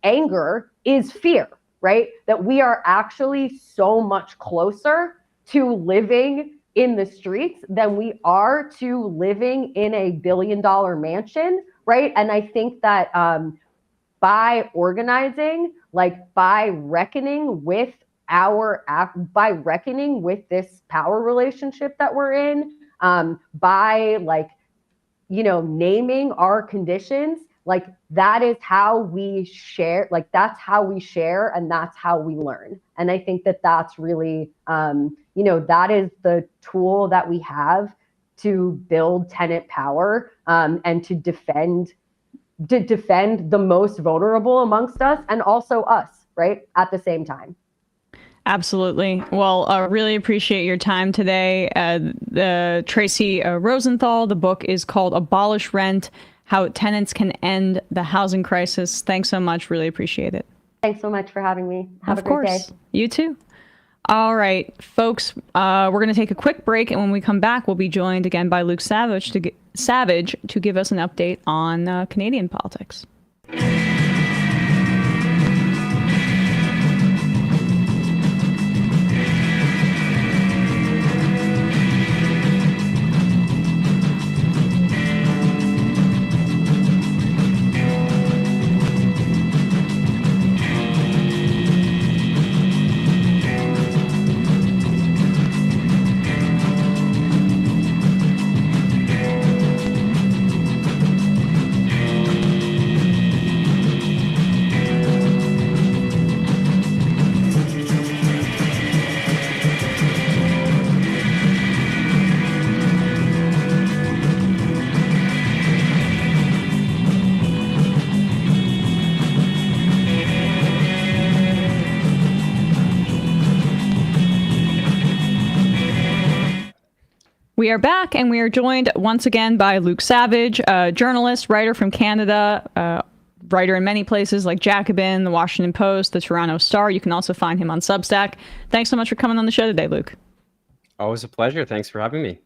anger is fear, right? That we are actually so much closer to living in the streets than we are to living in a billion-dollar mansion, right? And I think that by organizing, by reckoning with this power relationship that we're in, by naming our conditions, that is how we share, that's how we share and that's how we learn. And I think that that's really, that is the tool that we have to build tenant power, and to defend the most vulnerable amongst us, and also us, right, at the same time. Absolutely. Well, really appreciate your time today. Tracy Rosenthal, the book is called Abolish Rent, How Tenants Can End the Housing Crisis. Thanks so much. Really appreciate it. Thanks so much for having me. Have a great day. You too. All right, folks, we're going to take a quick break, and when we come back, we'll be joined again by Luke Savage to give us an update on Canadian politics. We are back, and we are joined once again by Luke Savage, a journalist, writer from Canada, writer in many places like Jacobin, the Washington Post, the Toronto Star. You can also find him on Substack. Thanks so much for coming on the show today, Luke. Always a pleasure. Thanks for having me.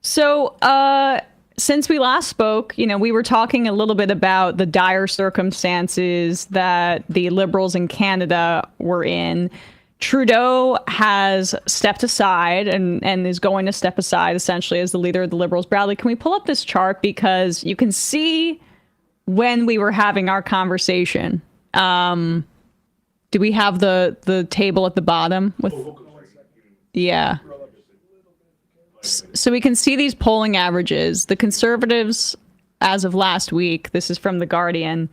So, since we last spoke, we were talking a little bit about the dire circumstances that the Liberals in Canada were in. Trudeau has stepped aside and is going to step aside essentially as the leader of the Liberals. Bradley, can we pull up this chart? Because you can see when we were having our conversation. Do we have the table at the bottom? Yeah. So we can see these polling averages. The Conservatives, as of last week, this is from The Guardian,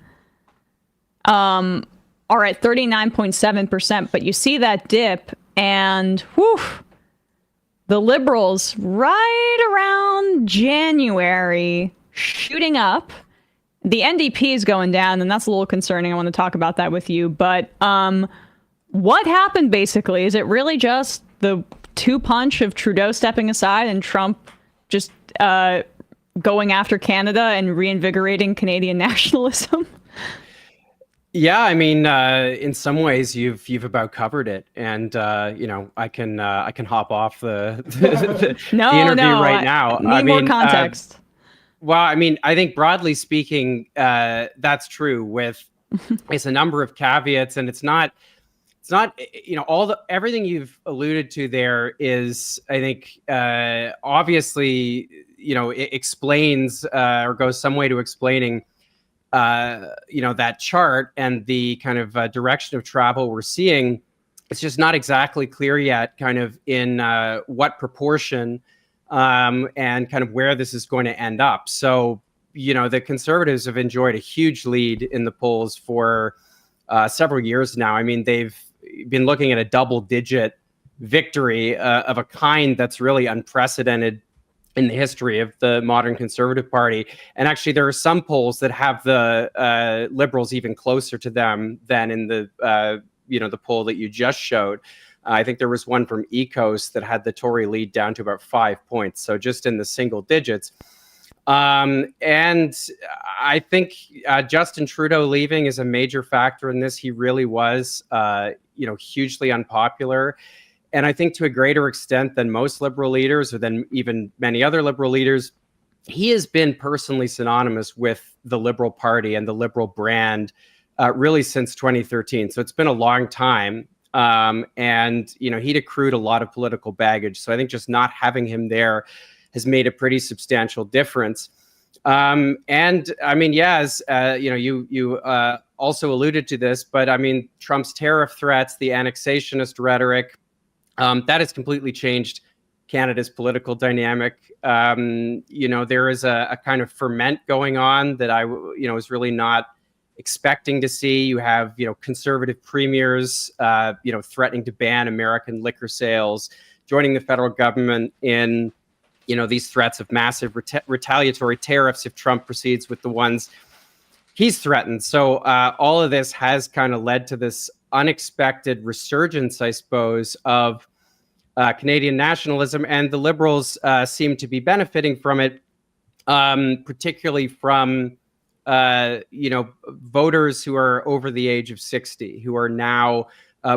are at 39.7%, but you see that dip, and whew, the Liberals right around January shooting up. The NDP is going down, and that's a little concerning. I want to talk about that with you. But what happened basically? Is it really just the two punch of Trudeau stepping aside and Trump just going after Canada and reinvigorating Canadian nationalism? Yeah, I mean, in some ways, you've about covered it, and I can hop off the interview right now. Need more context. Well, I mean, I think broadly speaking, that's true. With it's a number of caveats, and it's not everything you've alluded to there is, I think, obviously, it explains or goes some way to explaining that chart and the kind of direction of travel we're seeing it's just not exactly clear yet kind of in what proportion and kind of where this is going to end up. So, the Conservatives have enjoyed a huge lead in the polls for several years now. I mean, they've been looking at a double-digit victory of a kind that's really unprecedented in the history of the modern Conservative Party. And actually, there are some polls that have the Liberals even closer to them than in the the poll that you just showed. I think there was one from Ecos that had the Tory lead down to about 5 points, so just in the single digits. And I think Justin Trudeau leaving is a major factor in this. He really was, hugely unpopular. And I think to a greater extent than most Liberal leaders, or than even many other Liberal leaders, he has been personally synonymous with the Liberal Party and the Liberal brand really since 2013. So it's been a long time. And he'd accrued a lot of political baggage. So I think just not having him there has made a pretty substantial difference. And I mean, as you also alluded to this, but I mean, Trump's tariff threats, the annexationist rhetoric, that has completely changed Canada's political dynamic. There is a kind of ferment going on that I was really not expecting to see. You have, conservative premiers, threatening to ban American liquor sales, joining the federal government in, these threats of massive retaliatory tariffs if Trump proceeds with the ones he's threatened. So all of this has kind of led to this unexpected resurgence, I suppose, of Canadian nationalism, and the Liberals seem to be benefiting from it, particularly from voters who are over the age of 60, who are now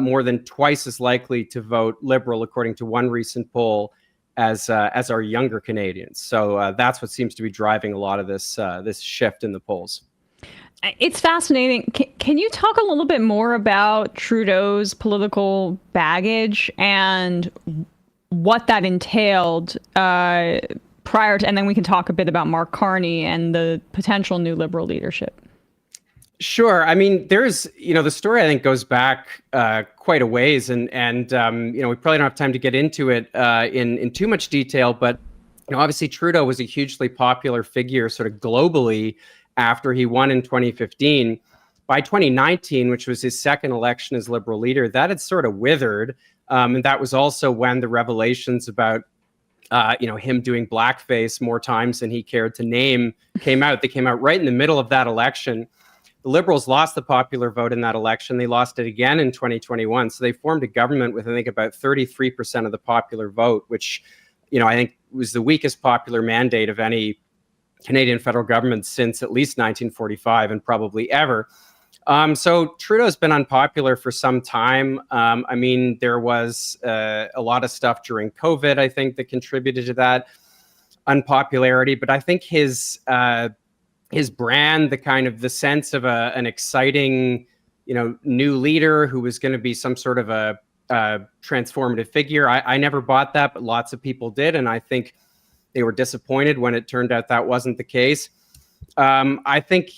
more than twice as likely to vote Liberal, according to one recent poll, as our younger Canadians. So that's what seems to be driving a lot of this shift in the polls. It's fascinating. Can you talk a little bit more about Trudeau's political baggage and what that entailed prior to, and then we can talk a bit about Mark Carney and the potential new Liberal leadership? Sure. I mean, there's, the story I think goes back quite a ways, and we probably don't have time to get into it in too much detail, but obviously Trudeau was a hugely popular figure sort of globally after he won in 2015. By 2019, which was his second election as Liberal leader, that had sort of withered, and that was also when the revelations about him doing blackface more times than he cared to name came out. They came out right in the middle of that election. The Liberals lost the popular vote in that election. They lost it again in 2021. So they formed a government with, I think, about 33% of the popular vote, which, I think was the weakest popular mandate of any Canadian federal government since at least 1945 and probably ever. So Trudeau's been unpopular for some time. I mean, there was a lot of stuff during COVID, I think, that contributed to that unpopularity. But I think his brand, the sense of an exciting, new leader who was going to be some sort of a transformative figure. I never bought that, but lots of people did. And I think they were disappointed when it turned out that wasn't the case. I think,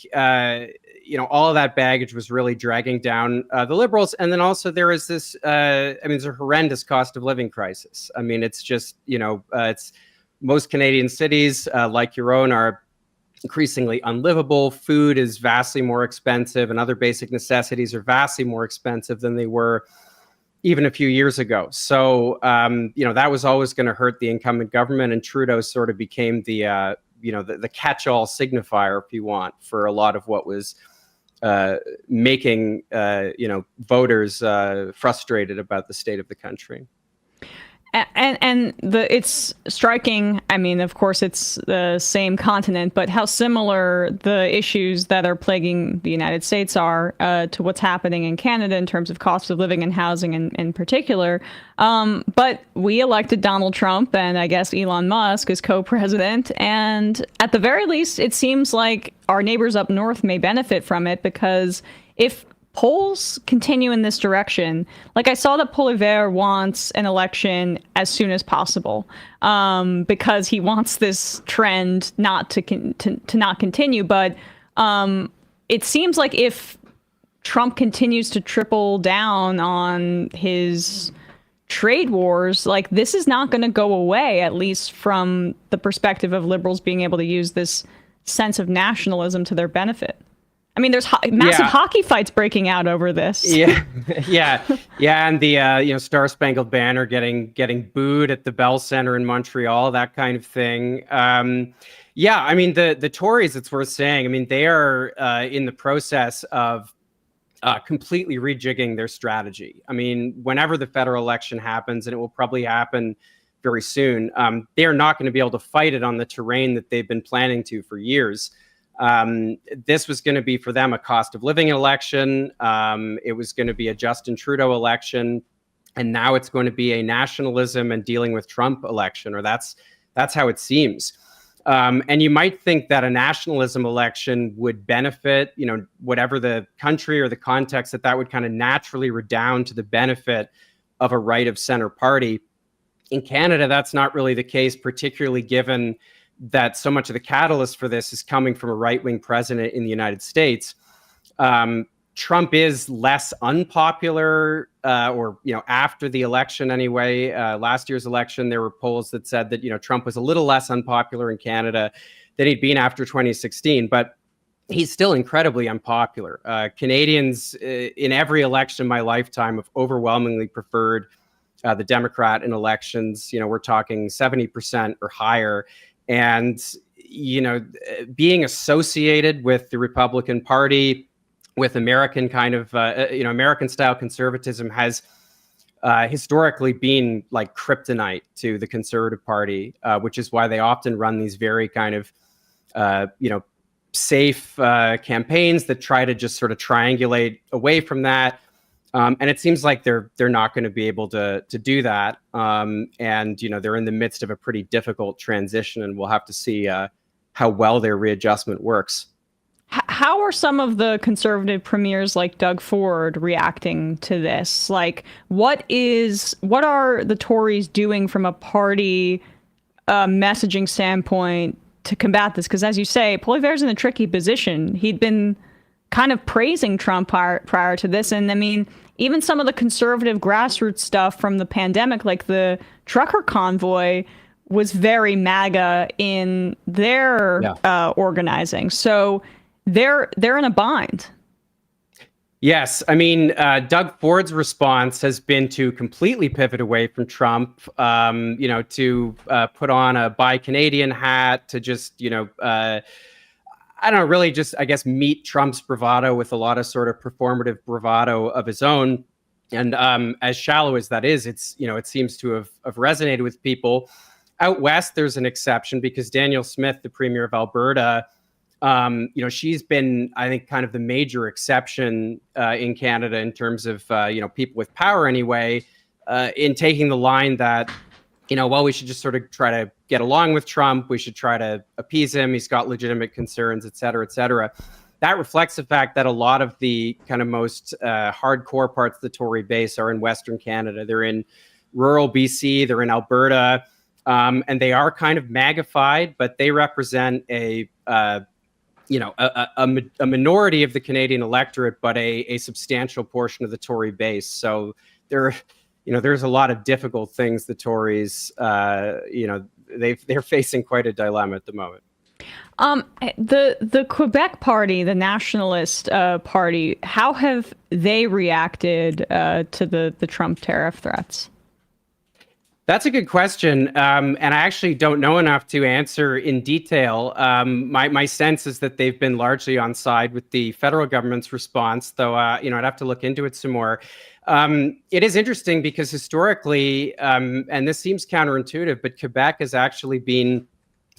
all of that baggage was really dragging down the Liberals. And then also there is this, it's a horrendous cost of living crisis. I mean, it's just, it's most Canadian cities like your own are increasingly unlivable. Food is vastly more expensive, and other basic necessities are vastly more expensive than they were even a few years ago. So, that was always going to hurt the incumbent government, and Trudeau sort of became the catch-all signifier, if you want, for a lot of what was making, voters frustrated about the state of the country. And it's striking. I mean, of course, it's the same continent, but how similar the issues that are plaguing the United States are to what's happening in Canada in terms of cost of living and housing in particular. But we elected Donald Trump and I guess Elon Musk as co-president. And at the very least, it seems like our neighbors up north may benefit from it, because if polls continue in this direction, like I saw that Poilievre wants an election as soon as possible, because he wants this trend not to not continue. But it seems like if Trump continues to triple down on his trade wars, like, this is not going to go away, at least from the perspective of liberals being able to use this sense of nationalism to their benefit. I mean, there's massive hockey fights breaking out over this. Yeah, and the Star Spangled Banner getting booed at the Bell Center in Montreal, that kind of thing. I mean, the Tories, it's worth saying, I mean, they are in the process of completely rejigging their strategy. I mean, whenever the federal election happens, and it will probably happen very soon, they are not going to be able to fight it on the terrain that they've been planning to for years. This was going to be for them a cost of living election. It was going to be a Justin Trudeau election, and now it's going to be a nationalism and dealing with Trump election, or that's how it seems. And you might think that a nationalism election would benefit, whatever the country or the context, that would kind of naturally redound to the benefit of a right of center party. In Canada, that's not really the case, particularly given that so much of the catalyst for this is coming from a right-wing president in the United States. Trump is less unpopular, after the election anyway. Last year's election, there were polls that said that, Trump was a little less unpopular in Canada than he'd been after 2016, but he's still incredibly unpopular. Canadians in every election in my lifetime have overwhelmingly preferred the Democrat in elections. We're talking 70% or higher. And, being associated with the Republican Party, with American kind of, American style conservatism has historically been like kryptonite to the Conservative Party, which is why they often run these very kind of, safe campaigns that try to just sort of triangulate away from that. And it seems like they're not going to be able to do that. And, they're in the midst of a pretty difficult transition, and we'll have to see how well their readjustment works. How are some of the conservative premiers like Doug Ford reacting to this? Like, what are the Tories doing from a party messaging standpoint to combat this? Because as you say, Poilievre's in a tricky position. He'd been kind of praising Trump prior to this. And I mean, even some of the conservative grassroots stuff from the pandemic, like the trucker convoy, was very MAGA in their organizing. So they're in a bind. Yes. I mean, Doug Ford's response has been to completely pivot away from Trump, to put on a Buy Canadian hat, to just, I don't know, really just, I guess, meet Trump's bravado with a lot of sort of performative bravado of his own. And as shallow as that is, it's, it seems to have resonated with people. Out west, there's an exception because Danielle Smith, the premier of Alberta, she's been, I think, kind of the major exception in Canada in terms of, people with power anyway, in taking the line that, we should just sort of try to get along with Trump. We should try to appease him. He's got legitimate concerns, et cetera, et cetera. That reflects the fact that a lot of the kind of most hardcore parts of the Tory base are in Western Canada. They're in rural BC, they're in Alberta, and they are kind of magnified, but they represent a minority of the Canadian electorate, but a substantial portion of the Tory base. So there's a lot of difficult things the Tories, they're facing quite a dilemma at the moment. The Quebec Party, the Nationalist Party, how have they reacted to the Trump tariff threats? That's a good question, and I actually don't know enough to answer in detail. My sense is that they've been largely on side with the federal government's response, though I'd have to look into it some more. It is interesting because historically, and this seems counterintuitive, but Quebec has actually been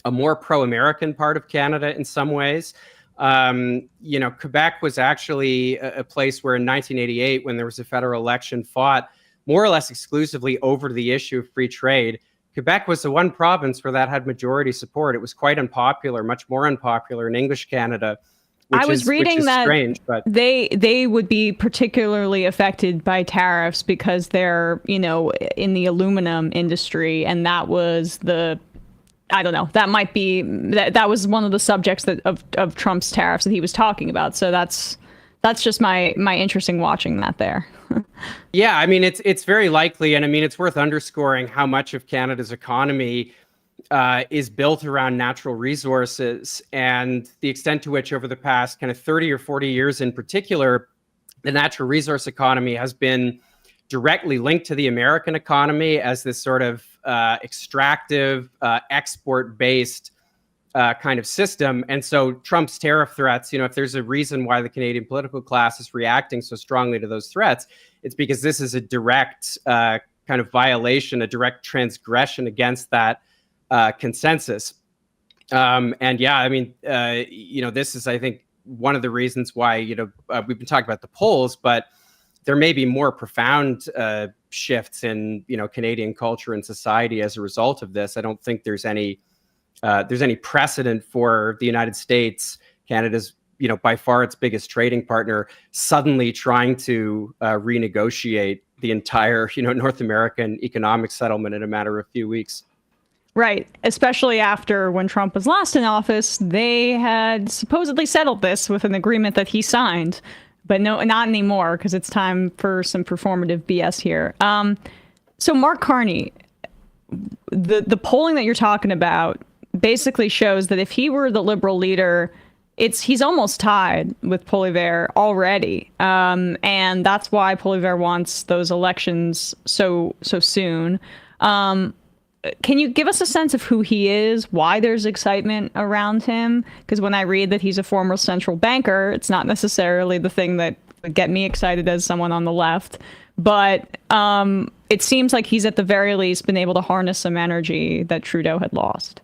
a more pro-American part of Canada in some ways. Quebec was actually a place where in 1988, when there was a federal election, fought more or less exclusively over the issue of free trade. Quebec was the one province where that had majority support. It was quite unpopular, much more unpopular in English Canada. I was reading that strange, but they would be particularly affected by tariffs because they're, in the aluminum industry, and that was that might be that was one of the subjects of Trump's tariffs that he was talking about. So that's That's just my interest in watching that there. Yeah, I mean, it's very likely, and I mean, it's worth underscoring how much of Canada's economy is built around natural resources, and the extent to which over the past kind of 30 or 40 years in particular, the natural resource economy has been directly linked to the American economy as this sort of extractive, export-based kind of system. And so Trump's tariff threats, if there's a reason why the Canadian political class is reacting so strongly to those threats, it's because this is a direct kind of violation, a direct transgression against that consensus. And yeah, I mean, this is, I think, one of the reasons why, we've been talking about the polls, but there may be more profound shifts in, Canadian culture and society as a result of this. I don't think there's any precedent for the United States, Canada's, by far its biggest trading partner, suddenly trying to renegotiate the entire, North American economic settlement in a matter of a few weeks. Right. Especially after when Trump was last in office, they had supposedly settled this with an agreement that he signed. But no, not anymore, because it's time for some performative BS here. So Mark Carney, the polling that you're talking about basically shows that if he were the Liberal leader, he's almost tied with Poilievre already. And that's why Poilievre wants those elections so soon. Can you give us a sense of who he is, why there's excitement around him? Because when I read that he's a former central banker, it's not necessarily the thing that would get me excited as someone on the left. But it seems like he's at the very least been able to harness some energy that Trudeau had lost.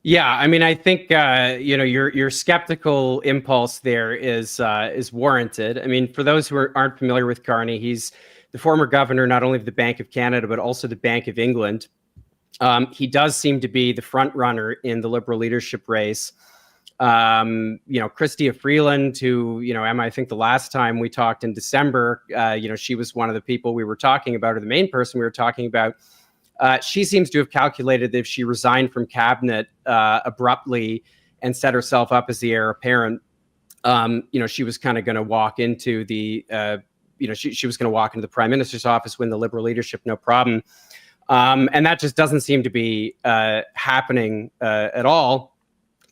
Yeah, I mean, I think your skeptical impulse there is warranted. I mean, for those who aren't familiar with Carney, he's the former governor not only of the Bank of Canada but also the Bank of England. He does seem to be the front runner in the Liberal leadership race. Chrystia Freeland, who, Emma, I think the last time we talked in December, she was one of the people we were talking about, or the main person we were talking about. She seems to have calculated that if she resigned from cabinet abruptly and set herself up as the heir apparent, she was kind of going to walk into the, she was going to walk into the Prime Minister's office, win the Liberal leadership, no problem. And that just doesn't seem to be happening at all.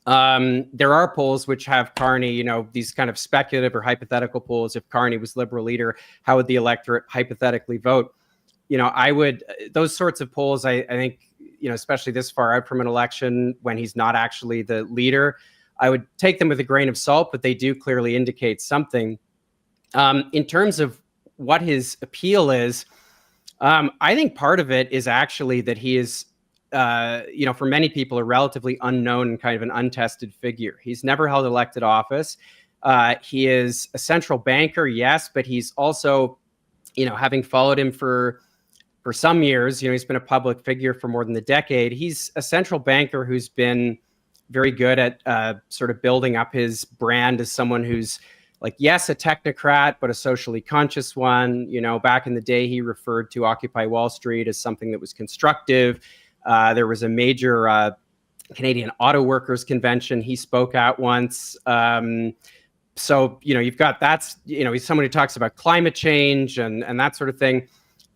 There are polls which have Carney, these kind of speculative or hypothetical polls. If Carney was Liberal leader, how would the electorate hypothetically vote? Those sorts of polls, I think, especially this far out from an election when he's not actually the leader, I would take them with a grain of salt, but they do clearly indicate something. In terms of what his appeal is, I think part of it is actually that he is, for many people, a relatively unknown and kind of an untested figure. He's never held elected office. He is a central banker, yes, but he's also, having followed him for some years, he's been a public figure for more than a decade. He's a central banker who's been very good at sort of building up his brand as someone who's, like, yes, a technocrat, but a socially conscious one. Back in the day, he referred to Occupy Wall Street as something that was constructive. There was a major Canadian Auto Workers convention he spoke at once. So, you've got he's someone who talks about climate change and that sort of thing.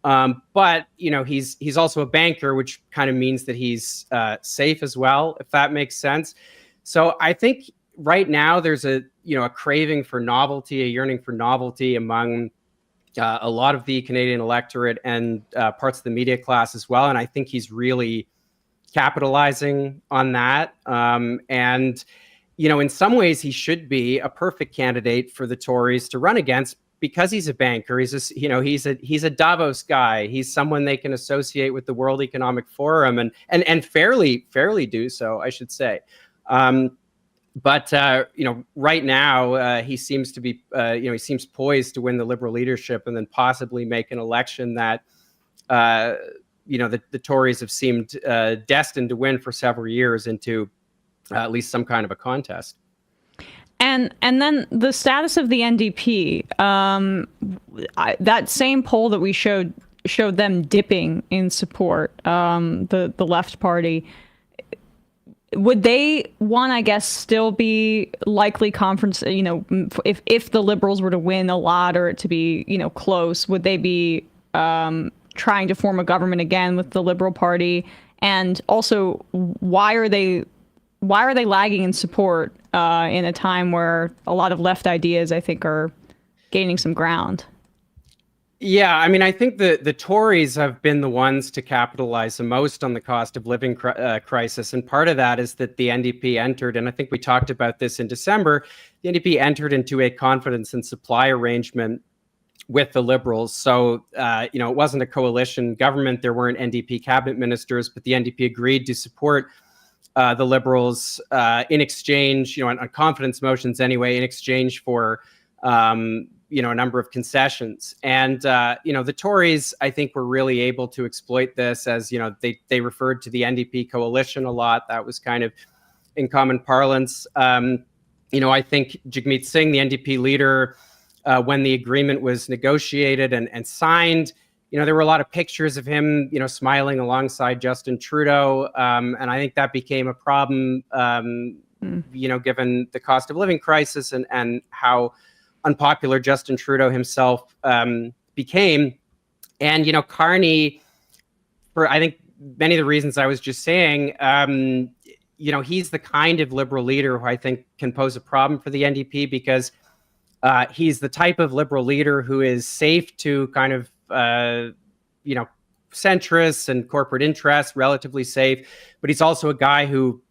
But, he's also a banker, which kind of means that he's safe as well, if that makes sense. So I think right now there's a craving for novelty, a yearning for novelty among a lot of the Canadian electorate and parts of the media class as well. And I think he's really capitalizing on that. And in some ways he should be a perfect candidate for the Tories to run against because he's a banker. He's a Davos guy. He's someone they can associate with the World Economic Forum and fairly do so, I should say. But right now he seems to be, he seems poised to win the Liberal leadership and then possibly make an election that, the Tories have seemed destined to win for several years into at least some kind of a contest. And then the status of the NDP, that same poll that we showed them dipping in support, the left party. would they, one, I guess, still be likely conference, if the Liberals were to win a lot or it to be, close, would they be trying to form a government again with the Liberal Party? And also, why are they lagging in support in a time where a lot of left ideas, I think, are gaining some ground? Yeah, I mean, I think the Tories have been the ones to capitalize the most on the cost of living crisis. And part of that is that the NDP entered, and I think we talked about this in December, the NDP entered into a confidence and supply arrangement with the Liberals. So, it wasn't a coalition government. There weren't NDP cabinet ministers, but the NDP agreed to support the Liberals in exchange, on confidence motions anyway, in exchange for a number of concessions. And, the Tories, I think, were really able to exploit this as, they referred to the NDP coalition a lot. That was kind of in common parlance. I think Jagmeet Singh, the NDP leader, when the agreement was negotiated and signed, there were a lot of pictures of him, smiling alongside Justin Trudeau. And I think that became a problem, given the cost of living crisis and how unpopular Justin Trudeau himself became. And, Carney, for I think many of the reasons I was just saying, he's the kind of Liberal leader who I think can pose a problem for the NDP because he's the type of Liberal leader who is safe to kind of, centrists and corporate interests, relatively safe. But he's also a guy who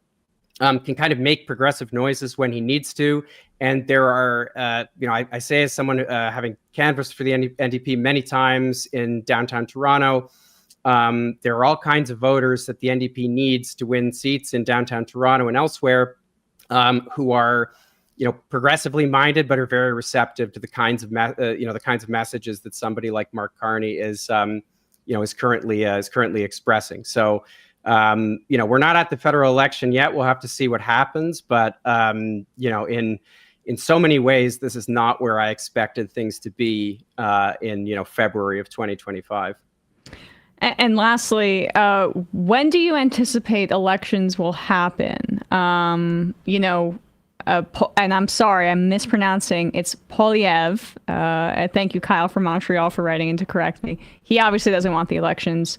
can kind of make progressive noises when he needs to. And there are, I say as someone having canvassed for the NDP many times in downtown Toronto, there are all kinds of voters that the NDP needs to win seats in downtown Toronto and elsewhere who are, progressively minded, but are very receptive to the kinds of, the kinds of messages that somebody like Mark Carney is currently expressing. So, we're not at the federal election yet. We'll have to see what happens. But, in so many ways, this is not where I expected things to be in, February of 2025. And lastly, when do you anticipate elections will happen? And I'm sorry, I'm mispronouncing. It's Poilievre. Thank you, Kyle, from Montreal, for writing in to correct me. He obviously doesn't want the elections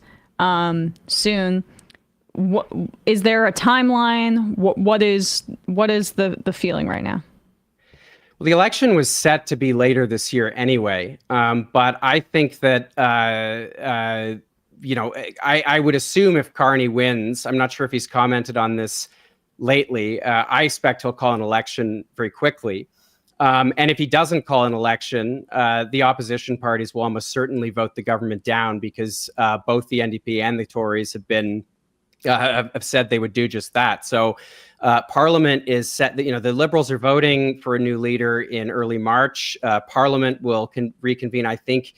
soon. Is there a timeline? What is the feeling right now? Well, the election was set to be later this year anyway, but I think that I would assume if Carney wins, I'm not sure if he's commented on this lately, I expect he'll call an election very quickly. And if he doesn't call an election, the opposition parties will almost certainly vote the government down because both the NDP and the Tories have said they would do just that. So Parliament is set, the Liberals are voting for a new leader in early March. Parliament will reconvene, I think,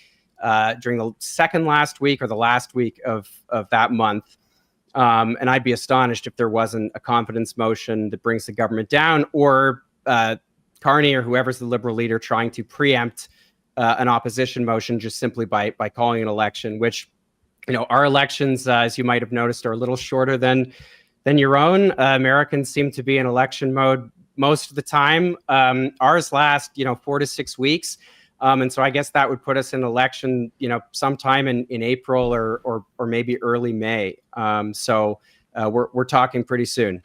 during the second last week or the last week of that month. And I'd be astonished if there wasn't a confidence motion that brings the government down or Carney or whoever's the Liberal leader trying to preempt an opposition motion just simply by calling an election, which, our elections, as you might have noticed, are a little shorter than your own. Americans seem to be in election mode most of the time. Ours last, 4 to 6 weeks. And so I guess that would put us in election, sometime in April or maybe early May. So we're talking pretty soon.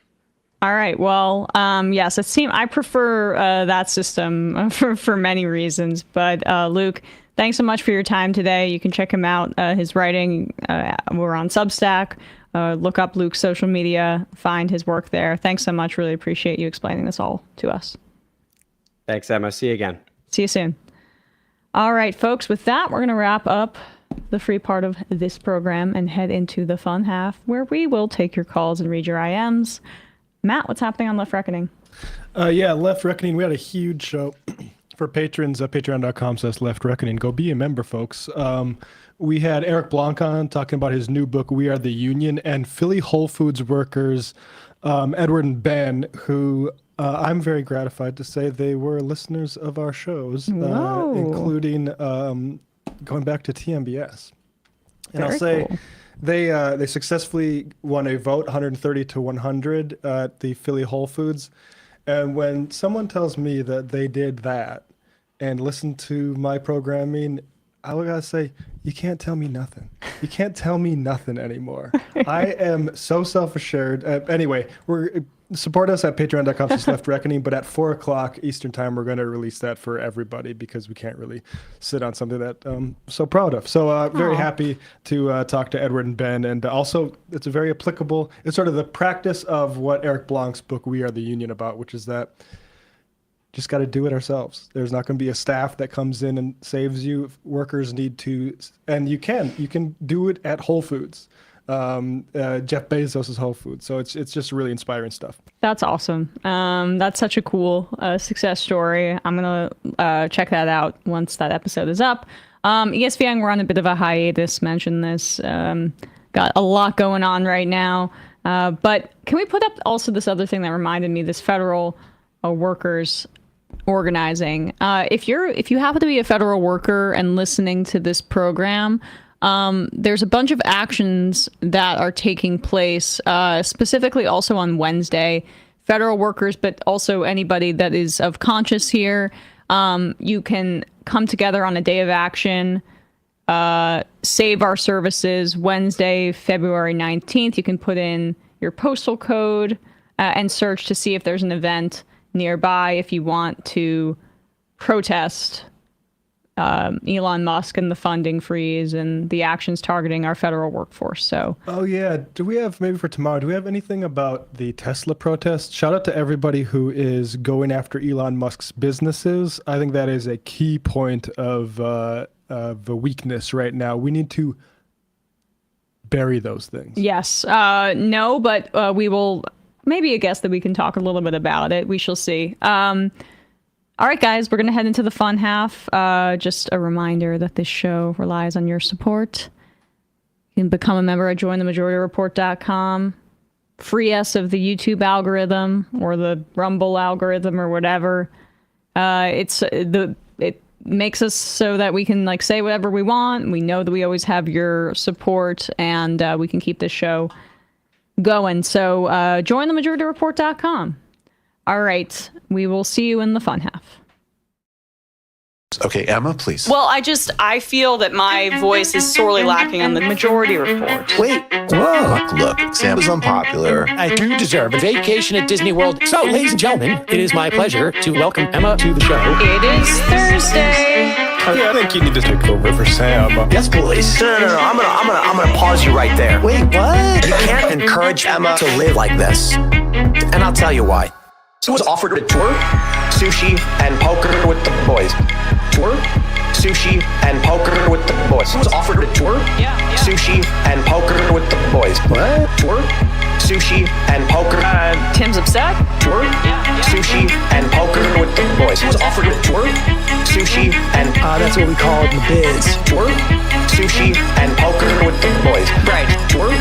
All right. Well, yes, I prefer that system for many reasons. But Luke, thanks so much for your time today. You can check him out. His writing, we're on Substack. Look up Luke's social media, find his work there. Thanks so much. Really appreciate you explaining this all to us. Thanks, Emma. See you again. See you soon. All right, folks, with that, we're going to wrap up the free part of this program and head into the fun half where we will take your calls and read your IMs. Matt, what's happening on Left Reckoning? Left Reckoning. We had a huge show for patrons at patreon.com/Left Reckoning. Go be a member, folks. We had Eric Blanc on talking about his new book, We Are the Union, and Philly Whole Foods workers, Edward and Ben, who I'm very gratified to say they were listeners of our shows, including going back to TMBS. And I'll say, They successfully won a vote, 130 to 100 at the Philly Whole Foods. And when someone tells me that they did that and listened to my programming, I gotta say, you can't tell me nothing. You can't tell me nothing anymore. I am so self-assured. Anyway, support us at patreon.com/leftreckoning, but at 4:00 Eastern time, we're going to release that for everybody because we can't really sit on something that I'm so proud of. So very happy to talk to Edward and Ben. And also, it's a very applicable, it's sort of the practice of what Eric Blanc's book, We Are the Union, about, which is that just got to do it ourselves. There's not going to be a staff that comes in and saves you. Workers need to, and you can do it at Whole Foods. Jeff Bezos' Whole Foods. So it's just really inspiring stuff. That's awesome. That's such a cool success story. I'm going to check that out once that episode is up. ESPN, we're on a bit of a hiatus, mentioned this. Got a lot going on right now. But can we put up also this other thing that reminded me, this federal workers organizing? If you happen to be a federal worker and listening to this program, there's a bunch of actions that are taking place, specifically also on Wednesday. Federal workers, but also anybody that is of conscience here. You can come together on a day of action, save our services, Wednesday, February 19th. You can put in your postal code and search to see if there's an event nearby if you want to protest Elon Musk and the funding freeze and the actions targeting our federal workforce. So, oh yeah, do we have, maybe for tomorrow, do we have anything about the Tesla protest? Shout out to everybody who is going after Elon Musk's businesses. I think that is a key point of the weakness right now. We need to bury those things. Yes. No, but we will, maybe a guess that we can talk a little bit about it. We shall see. All right, guys, we're going to head into the fun half. Just a reminder that this show relies on your support. You can become a member at jointhemajorityreport.com. Free us of the YouTube algorithm or the Rumble algorithm or whatever. It makes us so that we can say whatever we want. We know that we always have your support, and we can keep this show going. So jointhemajorityreport.com. All right. We will see you in the fun half. Okay, Emma, please. Well, I feel that my voice is sorely lacking on the Majority Report. Wait. Whoa. Look, Sam is unpopular. I do deserve a vacation at Disney World. So, ladies and gentlemen, it is my pleasure to welcome Emma to the show. It is Thursday. Yeah, I think you need to take over for Sam. Yes, please. No. I'm gonna pause you right there. Wait, what? You can't encourage Emma to live like this. And I'll tell you why. So was offered a tour, sushi, and poker with the boys. Tour, sushi, and poker with the boys. So was offered a tour, sushi, and poker with the boys. What? Tour, sushi, and poker. Tim's upset? Tour, sushi, and poker with the boys. So was offered a tour, sushi, and that's what we call it in the biz. Tour, sushi, and poker with the boys. Right. Tour,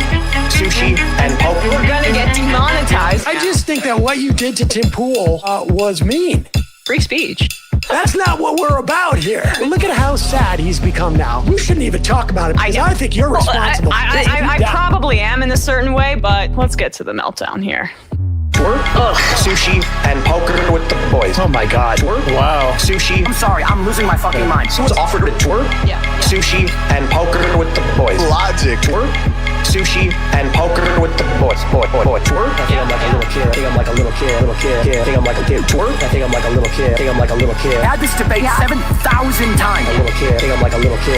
sushi, and poker. We're gonna get demonetized. I just think that what you did to Tim Pool was mean. Free speech. That's not what we're about here. Look at how sad he's become now. We shouldn't even talk about it because I think you're responsible. I probably am in a certain way, but let's get to the meltdown here. Tour, sushi, and poker with the boys. Oh my God. Tour, wow. Sushi. I'm sorry, I'm losing my fucking mind. So was offered a tour, sushi, and poker with the boys. Logic. Tour, sushi, and poker with the boys. Boy. Tour. I think I'm like a little kid. I think I'm like a little kid. I think I'm like a kid. Tour. I think I'm like a little kid. I think I'm like a little kid. Had this debate 7,000 times. A little kid. I think I'm like a little kid.